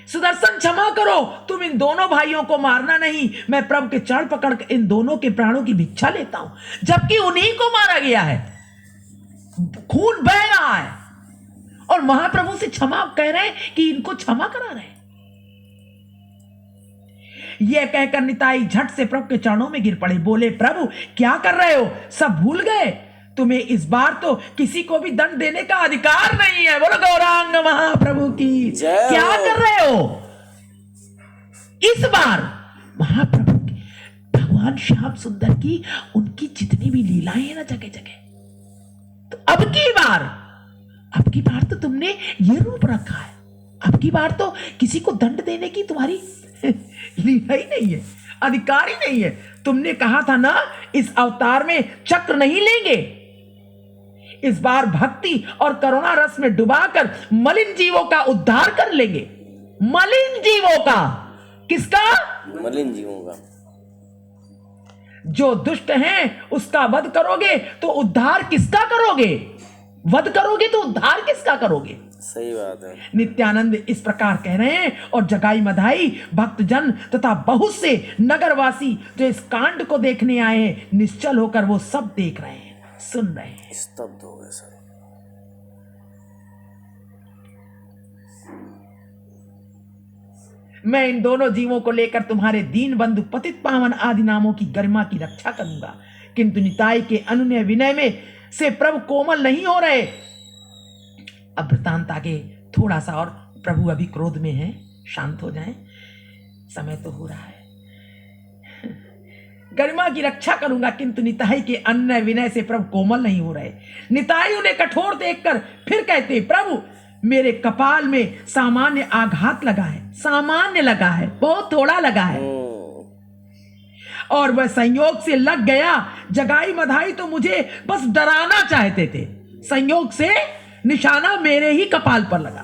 सुदर्शन क्षमा करो, तुम इन दोनों भाइयों को मारना नहीं, मैं प्रभु के चरण पकड़ कर इन दोनों के प्राणों की भिक्षा लेता हूं। जबकि उन्हीं को मारा गया है, खून बह रहा है, और महाप्रभु से क्षमा कह रहे हैं कि इनको क्षमा करा रहे हैं। यह कहकर निताई झट से प्रभु के चरणों में गिर पड़े, बोले, प्रभु क्या कर रहे हो? सब भूल गए? तुम्हें इस बार तो किसी को भी दंड देने का अधिकार नहीं है। बोलो गौरांग महाप्रभु की क्या कर रहे हो? इस बार महाप्रभु की, भगवान श्याम सुंदर की, उनकी जितनी भी लीलाएं हैं ना जगह जगह, तो अब की बार तो तुमने ये रूप रखा है। अब की बार तो किसी को दंड देने की तुम्हारी लीला ही नहीं है, अधिकार ही नहीं है। तुमने कहा था ना इस अवतार में चक्र नहीं लेंगे, इस बार भक्ति और करुणा रस में डुबाकर मलिन जीवों का उद्धार कर लेंगे। मलिन जीवों का, किसका? मलिन जीवों का। जो दुष्ट हैं उसका वध करोगे तो उद्धार किसका करोगे? वध करोगे तो उद्धार किसका करोगे? सही बात है। नित्यानंद इस प्रकार कह रहे हैं, और जगाई मधाई भक्तजन तथा बहुत से नगरवासी जो इस कांड को देखने आए हैं, निश्चल होकर वो सब देख रहे हैं, सुन रहे हैं, स्तब्ध हो गए सर। मैं इन दोनों जीवों को लेकर तुम्हारे दीन बंधु पतित पावन आदि नामों की गरिमा की रक्षा करूंगा, किंतु निताई के अनुनय विनय में से प्रभु कोमल नहीं हो रहे। अब वृतांत आगे थोड़ा सा, और प्रभु अभी क्रोध में हैं, शांत हो जाएं, समय तो हो रहा है। गरिमा की रक्षा करूंगा, किंतु निताई के अन्य विनय से प्रभु कोमल नहीं हो रहे। निताई उन्हें कठोर देखकर फिर कहते, प्रभु मेरे कपाल में सामान्य आघात लगा है, सामान्य लगा है, बहुत थोड़ा लगा है, और वह संयोग से लग गया। जगाई मधाई तो मुझे बस डराना चाहते थे, संयोग से निशाना मेरे ही कपाल पर लगा,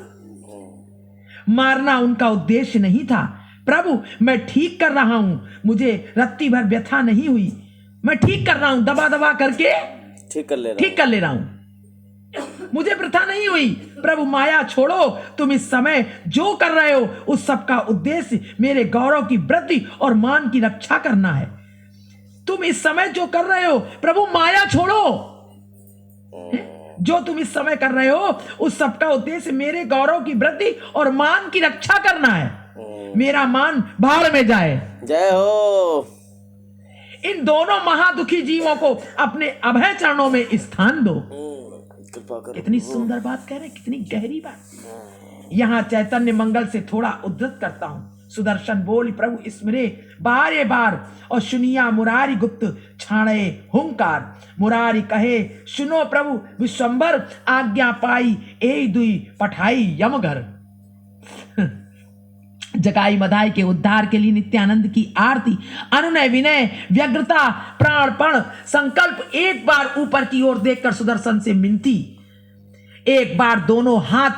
मारना उनका उद्देश्य नहीं था। प्रभु मैं ठीक कर रहा हूं, मुझे रत्ती भर व्यथा नहीं हुई, मैं ठीक कर रहा हूं, दबा दबा करके ठीक कर ले रहा हूं, मुझे व्यथा नहीं हुई। प्रभु माया छोड़ो, तुम इस समय जो कर रहे हो उस सब का उद्देश्य मेरे गौरव की वृद्धि और मान की रक्षा करना है। तुम इस समय जो कर रहे हो, प्रभु माया छोड़ो, जो तुम इस समय कर रहे हो उस सब का उद्देश्य मेरे गौरव की वृद्धि और मान की रक्षा करना है। मेरा मान भाड़ में जाए। जय हो। इन दोनों महादुखी जीवों को अपने अभय चरणों में स्थान दो। कितनी सुंदर बात कह रहे हैं, कितनी गहरी बात। यहां चैतन्य मंगल से थोड़ा उद्धृत करता हूं, सुदर्शन बोल प्रभु स्मरे बारे बार और सुनिया मुरारी गुप्त छाणे हुंकार। मुरारी कहे सुनो प्रभु विश्वंभर आज्ञा पाई ए दुई पठाई यमघर। जगाई मदाई के उद्धार के लिए नित्यानंद की आरती, अनुनय विनय व्यग्रता प्राणपण संकल्प। एक बार ऊपर की ओर देखकर सुदर्शन से मिनती, एक बार दोनों हाथ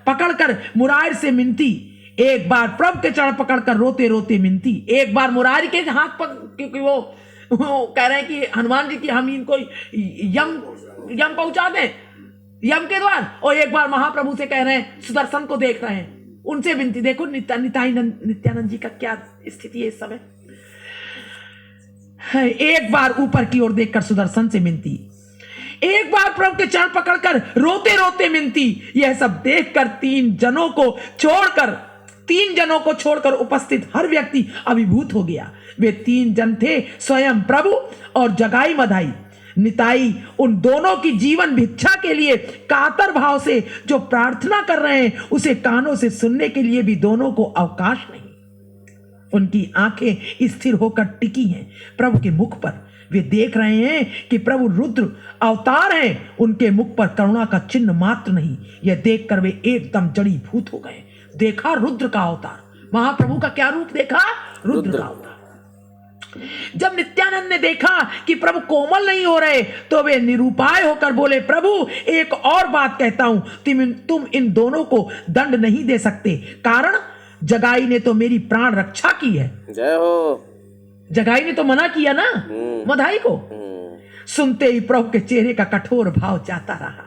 पकड़कर मुरारी से मिनती, एक बार प्रभु के चरण पकड़कर रोते रोते मिनती, एक बार मुरारी के हाथ पर, क्योंकि वो कह रहे हैं कि हनुमान जी की हम इनको यम पहुंचा दें यम के द्वार, और एक बार महाप्रभु से कह रहे हैं, सुदर्शन को देख रहे हैं, उनसे विनती। देखो नित्यानंद जी का क्या स्थिति है इस समय। एक बार ऊपर की ओर देखकर सुदर्शन से मिनती, एक बार प्रभु के चरण पकड़कर रोते रोते मिनती। यह सब देखकर तीन जनों को छोड़कर उपस्थित हर व्यक्ति अभिभूत हो गया। वे तीन जन थे स्वयं प्रभु और जगाई मधाई। निताई उन दोनों की जीवन भिक्षा के लिए कातर भाव से जो प्रार्थना कर रहे हैं, उसे कानों से सुनने के लिए भी दोनों को अवकाश नहीं। उनकी आंखें स्थिर होकर टिकी हैं प्रभु के मुख पर। वे देख रहे हैं कि प्रभु रुद्र अवतार हैं, उनके मुख पर करुणा का चिन्ह मात्र नहीं। यह देखकर वे एकदम जड़ीभूत हो गए। देखा रुद्र का अवतार, महाप्रभु का क्या रूप देखा? रुद्र का अवतार। जब नित्यानंद ने देखा कि प्रभु कोमल नहीं हो रहे, तो वे निरुपाय होकर बोले, प्रभु एक और बात कहता हूं, तुम इन दोनों को दंड नहीं दे सकते, कारण जगाई ने तो मेरी प्राण रक्षा की है। जय हो। जगाई ने तो मना किया ना मधाई को। सुनते ही प्रभु के चेहरे का कठोर भाव जाता रहा।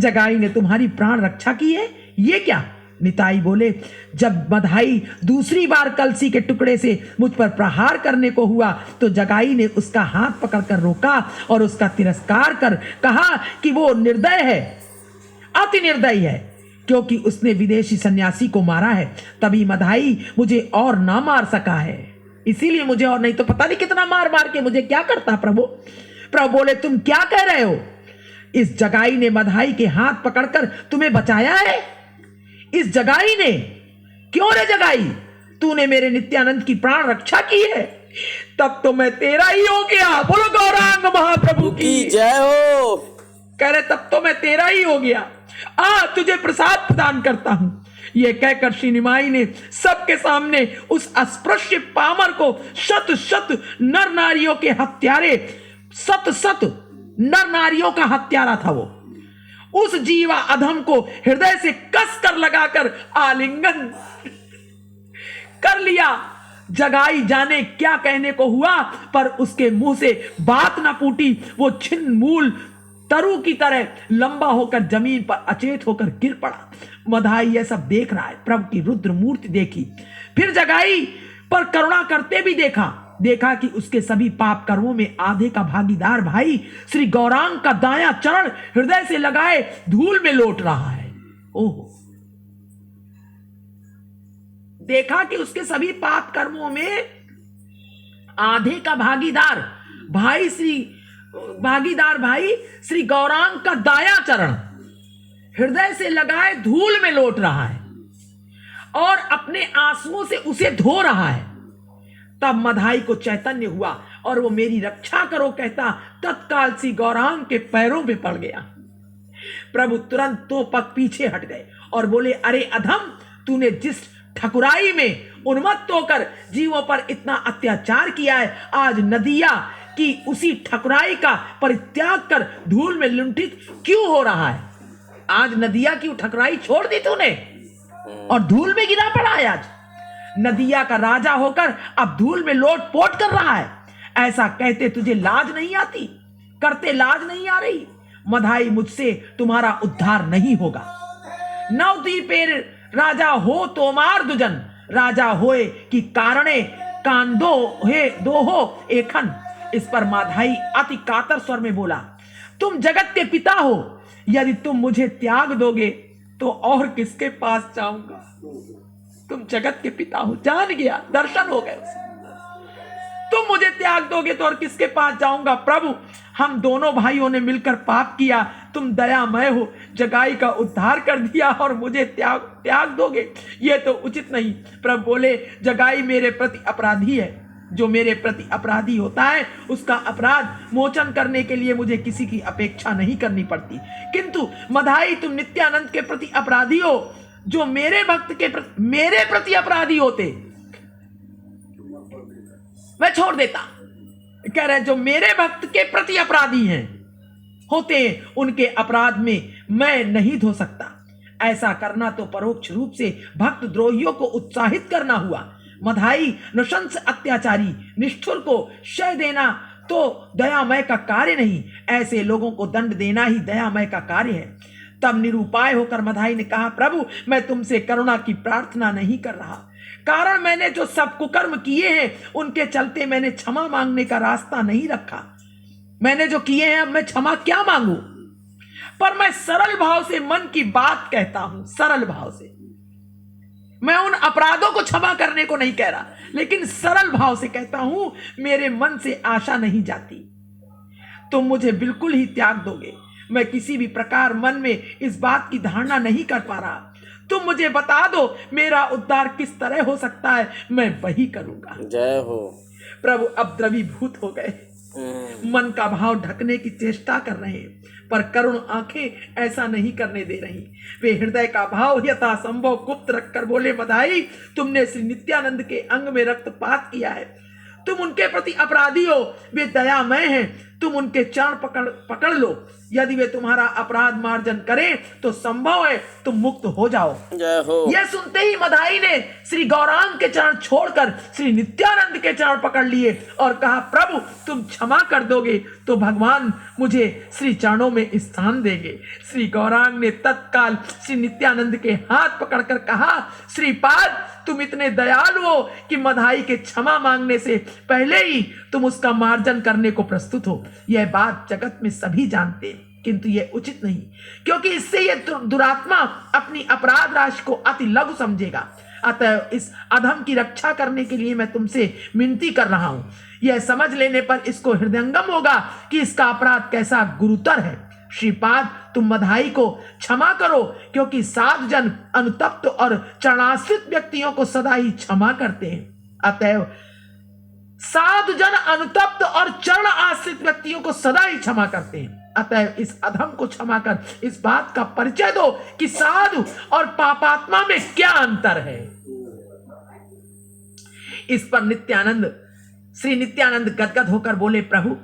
जगाई ने तुम्हारी प्राण रक्षा की है, ये क्या? निताई बोले, जब मधाई दूसरी बार कलसी के टुकड़े से मुझ पर प्रहार करने को हुआ, तो जगाई ने उसका हाथ पकड़कर रोका और उसका तिरस्कार कर कहा कि वो निर्दय है, अति निर्दयी है, क्योंकि उसने विदेशी सन्यासी को मारा है। तभी मधाई मुझे और ना मार सका है, इसीलिए मुझे, और नहीं तो पता नहीं कितना मार मार के मुझे क्या करता प्रभु। प्रभु बोले, तुम क्या कह रहे हो? इस जगाई ने मधाई के हाथ पकड़कर तुम्हें बचाया है? इस जगाई ने? क्यों रे जगाई, तूने मेरे नित्यानंद की प्राण रक्षा की है, तब तो मैं तेरा ही हो गया। बोलो गौरांग महाप्रभु की जय हो। कह रहे तब तो मैं तेरा ही हो गया, तुझे प्रसाद प्रदान करता हूं। यह कहकर श्री निमाई ने सबके सामने उस अस्पृश्य पामर को शत नर नारियों के हत्यारे, शत नर नारियों का हत्यारा था वो, उस जीवा अधम को हृदय से कस कर लगाकर आलिंगन कर लिया। जगाई जाने क्या कहने को हुआ, पर उसके मुंह से बात ना फूटी। वो छिन्न मूल तरु की तरह लंबा होकर जमीन पर अचेत होकर गिर पड़ा। मधाई यह सब देख रहा है, प्रभु की रुद्र मूर्ति देखी, फिर जगाई पर करुणा करते भी देखा कि उसके सभी पाप कर्मों में आधे का भागीदार भाई श्री गौरांग का दायां चरण हृदय से लगाए धूल में लौट रहा है। ओह, देखा कि उसके सभी पाप कर्मों में आधे का भागीदार भाई श्री गौरांग का दायां चरण हृदय से लगाए धूल में लौट रहा है और अपने आंसुओं से उसे धो रहा है। तब मधाई को चैतन्य हुआ और वो मेरी रक्षा करो कहता तत्काल श्री गौरांग के पैरों पे पड़ गया। प्रभु तुरंत 2 पग पीछे हट गए और बोले, अरे अधम, तूने जिस ठकुराई में उन्मत्त होकर जीवों पर इतना अत्याचार किया है, आज नदिया की उसी ठकुराई का परित्याग कर धूल में लुंठित क्यों हो रहा है? आज नदिया की ठकुराई छोड़ दी तूने और धूल में गिरा पड़ा है। आज नदिया का राजा होकर अब धूल में लोट पोट कर रहा है। ऐसा कहते तुझे लाज नहीं आती? करते लाज नहीं आ रही? मधाई, मुझसे तुम्हारा उद्धार नहीं होगा। नवद्वीपेर राजा हो तोमार दुजन, राजा होए कि कारणे कांदो हे दोहो एखन। इस पर मधाई अति कातर स्वर में बोला, तुम जगत के पिता हो, यदि तुम मुझे त्याग दोगे तो और किसके पास जाऊंगा? तुम जगत के पिता हो, जान गया, दर्शन हो गए उसे। तुम मुझे त्याग दोगे तो और किसके पास जाऊंगा? प्रभु, हम दोनों भाइयों ने मिलकर पाप किया, तुम दयामय हो, जगाई का उद्धार कर दिया और मुझे त्याग त्याग दोगे, ये तो उचित नहीं। प्रभु बोले, जगाई मेरे प्रति अपराधी है। जो मेरे प्रति अपराधी होता है उसका अपराध मोचन करने के लिए मुझे किसी की अपेक्षा नहीं करनी पड़ती। किंतु मधाई, तुम नित्यानंद के प्रति अपराधी हो। जो मेरे भक्त के मेरे प्रति अपराधी होते मैं छोड़ देता। कह रहे जो मेरे भक्त के प्रति अपराधी हैं होते हैं, उनके अपराध में मैं नहीं धो सकता। ऐसा करना तो परोक्ष रूप से भक्त द्रोहियों को उत्साहित करना हुआ। मधाई, नृशंस अत्याचारी निष्ठुर को शय देना तो दयामय का कार्य नहीं, ऐसे लोगों को दंड देना ही दयामय का कार्य है। तब निरुपाय होकर मधाई ने कहा, प्रभु मैं तुमसे करुणा की प्रार्थना नहीं कर रहा, कारण मैंने जो सब कुकर्म किए हैं उनके चलते मैंने क्षमा मांगने का रास्ता नहीं रखा। मैंने जो किए हैं अब मैं क्षमा क्या मांगू, पर मैं सरल भाव से मन की बात कहता हूं। सरल भाव से मैं उन अपराधों को क्षमा करने को नहीं कह रहा, लेकिन सरल भाव से कहता हूं, मेरे मन से आशा नहीं जाती। तुम मुझे बिल्कुल ही त्याग दोगे। मैं किसी भी प्रकार मन में इस बात की धारणा नहीं कर पा रहा। तुम मुझे बता दो मेरा उद्धार किस तरह हो सकता है, मैं वही करूंगा। जय हो। प्रभु अब द्रवीभूत हो गए, मन का भाव ढकने की चेष्टा कर रहे हैं, पर करुण आंखें ऐसा नहीं करने दे रही। वे हृदय का भाव यथा संभव गुप्त रखकर बोले, बधाई, तुमने श्री नित्यानंद के अंग में रक्तपात किया है। तुम उनके प्रति अपराधी हो, वे दयामय हैं। तुम उनके चरण पकड़ लो। यदि वे तुम्हारा अपराध मार्जन करें तो संभव है तुम मुक्त हो जाओ। जय हो। यह सुनते ही मधाई ने श्री गौरांग के चरण छोड़कर श्री नित्यानंद के चरण पकड़ लिए और कहा, प्रभु तुम क्षमा कर दोगे तो भगवान मुझे श्री चरणों में स्थान देंगे। श्री गौरांग ने तत्काल श्री नित्यानंद के हाथ पकड़कर कहा, श्रीपाद तुम इतने दयालु हो कि मधाई के क्षमा मांगने से पहले ही तुम उसका मार्जन करने को प्रस्तुत हो। यह बात जगत में सभी जानते हैं, किंतु यह उचित नहीं, क्योंकि इससे यह दुरात्मा अपनी अपराध राशि को अति लघु समझेगा। अतः इस अधम की रक्षा करने के लिए मैं तुमसे विनती कर रहा हूं। यह समझ लेने पर इसको हृदयंगम होगा कि इसका अपराध कैसा गुरुतर है। श्रीपाद तुम मधाई को क्षमा करो, क्योंकि साधु जन अनुतप्त और चरणाश्रित व्यक्तियों को सदा ही क्षमा करते हैं। अतएव साधु जन अनुतप्त और चरण आश्रित व्यक्तियों को सदा ही क्षमा करते हैं। अतएव इस अधम को क्षमा कर इस बात का परिचय दो कि साधु और पापात्मा में क्या अंतर है। इस पर श्री नित्यानंद गदगद होकर बोले, प्रभु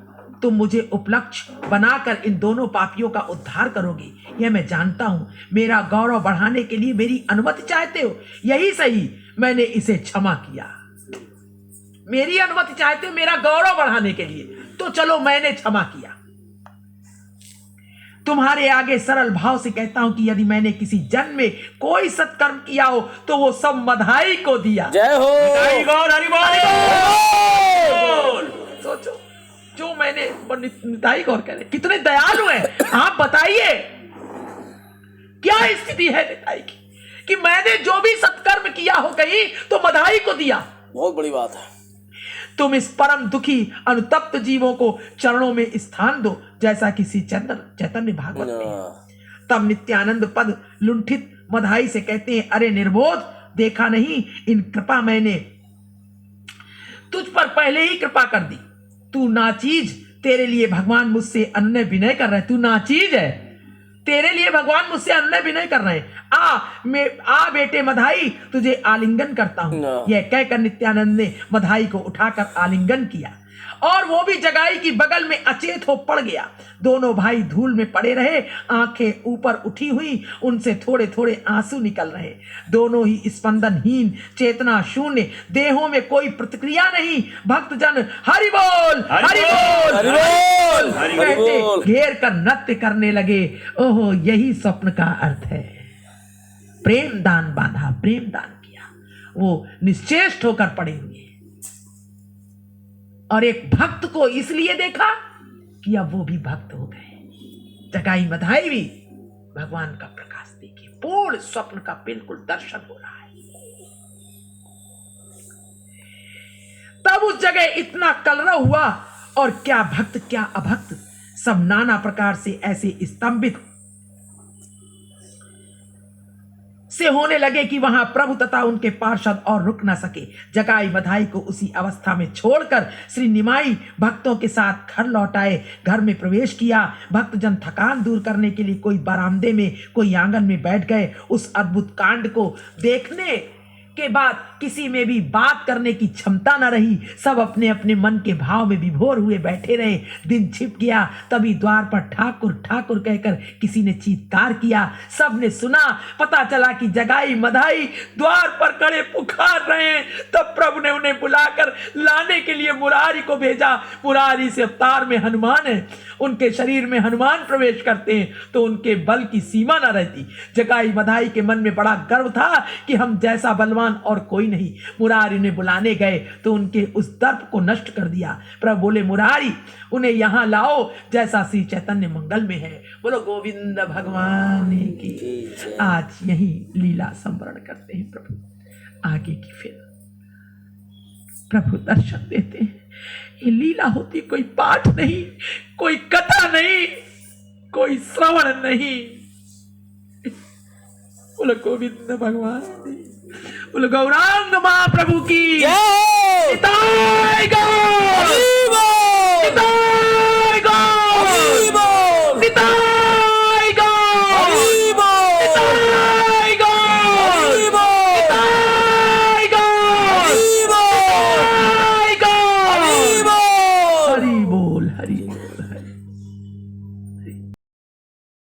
तुम मुझे उपलक्ष्य बनाकर इन दोनों पापियों का उद्धार करोगे, यह मैं जानता हूं। मेरा गौरव बढ़ाने के लिए मेरी अनुमति चाहते हो, यही सही, मैंने इसे क्षमा किया। मेरी अनुमति चाहते हो मेरा गौरव बढ़ाने के लिए, तो चलो मैंने क्षमा किया। तुम्हारे आगे सरल भाव से कहता हूं कि यदि मैंने किसी जन्म में कोई सत्कर्म किया हो तो वो सब मधाई को दिया। जय हो। हरि बोल, हरि बोल। सोचो जो मैंने निताई गौर करे कितने दयालु हैं। आप बताइए क्या स्थिति है निताई की कि मैंने जो भी सत्कर्म किया हो कहीं तो मधाई को दिया। बहुत बड़ी बात है। तुम इस परम दुखी अनुतप्त जीवों को चरणों में स्थान दो, जैसा कि श्री चैतन्य भागवत में है। तब नित्यानंद पद लुंठित मधाई से कहते हैं, अरे निर्बोध, देखा नहीं इन कृपा मैंने तुझ पर पहले ही कृपा कर दी। तू नाचीज, तेरे लिए भगवान मुझसे अन्य विनय कर रहे हैं। तू नाचीज है, तेरे लिए भगवान मुझसे अन्य विनय कर रहे हैं। आ बेटे मधाई, तुझे आलिंगन करता हूं। यह कहकर नित्यानंद ने मधाई को उठाकर आलिंगन किया और वो भी जगाई की बगल में अचेत हो पड़ गया। दोनों भाई धूल में पड़े रहे, आंखें ऊपर उठी हुई, उनसे थोड़े थोड़े आंसू निकल रहे। दोनों ही स्पंदनहीन, चेतना शून्य, देहों में कोई प्रतिक्रिया नहीं। भक्तजन हरि बोल, हरि बोल, हरि बोल कहते घेर कर नृत्य करने लगे। ओहो, यही स्वप्न का अर्थ है। प्रेम दान बांधा, प्रेम दान किया, वो निश्चेष्ट होकर पड़े हुए और एक भक्त को इसलिए देखा कि अब वो भी भक्त हो गए। जगाई मधाई भी भगवान का प्रकाश देखिए, पूर्ण स्वप्न का बिल्कुल दर्शन हो रहा है। तब उस जगह इतना कलरव हुआ और क्या भक्त क्या अभक्त सब नाना प्रकार से ऐसे स्तंभित से होने लगे कि वहां प्रभु तथा उनके पार्षद और रुक न सके। जगाई बधाई को उसी अवस्था में छोड़कर श्री निमाई भक्तों के साथ घर लौट आए। घर में प्रवेश किया। भक्तजन थकान दूर करने के लिए कोई बरामदे में, कोई आंगन में बैठ गए। उस अद्भुत कांड को देखने के बाद किसी में भी बात करने की क्षमता न रही। सब अपने अपने मन के भाव में विभोर हुए बैठे रहे। दिन छिप गया। तभी द्वार पर ठाकुर ठाकुर कहकर किसी ने चीत्कार किया। सब ने सुना। पता चला कि जगाई मधाई द्वार पर खड़े पुकार रहे हैं। तब प्रभु ने उन्हें बुलाकर लाने के लिए मुरारी को भेजा। मुरारी से अवतार में हनुमान है। उनके शरीर में हनुमान प्रवेश करते हैं तो उनके बल की सीमा न रहती। जगाई मधाई के मन में बड़ा गर्व था कि हम जैसा बलवान और कोई नहीं। मुरारी ने बुलाने गए तो उनके उस दर्प को नष्ट कर दिया। प्रभु बोले, मुरारी उन्हें यहां लाओ जैसा श्री चैतन्य मंगल में है। बोलो गोविंद भगवान की। आज यही लीला संवरण करते हैं प्रभु। आगे की फिर प्रभु दर्शन देते हैं। ये लीला होती कोई पाठ नहीं, कोई कथा नहीं, कोई श्रवण नहीं। बोलो गोविंद भगवान, बोलो गौरांग महाप्रभु की।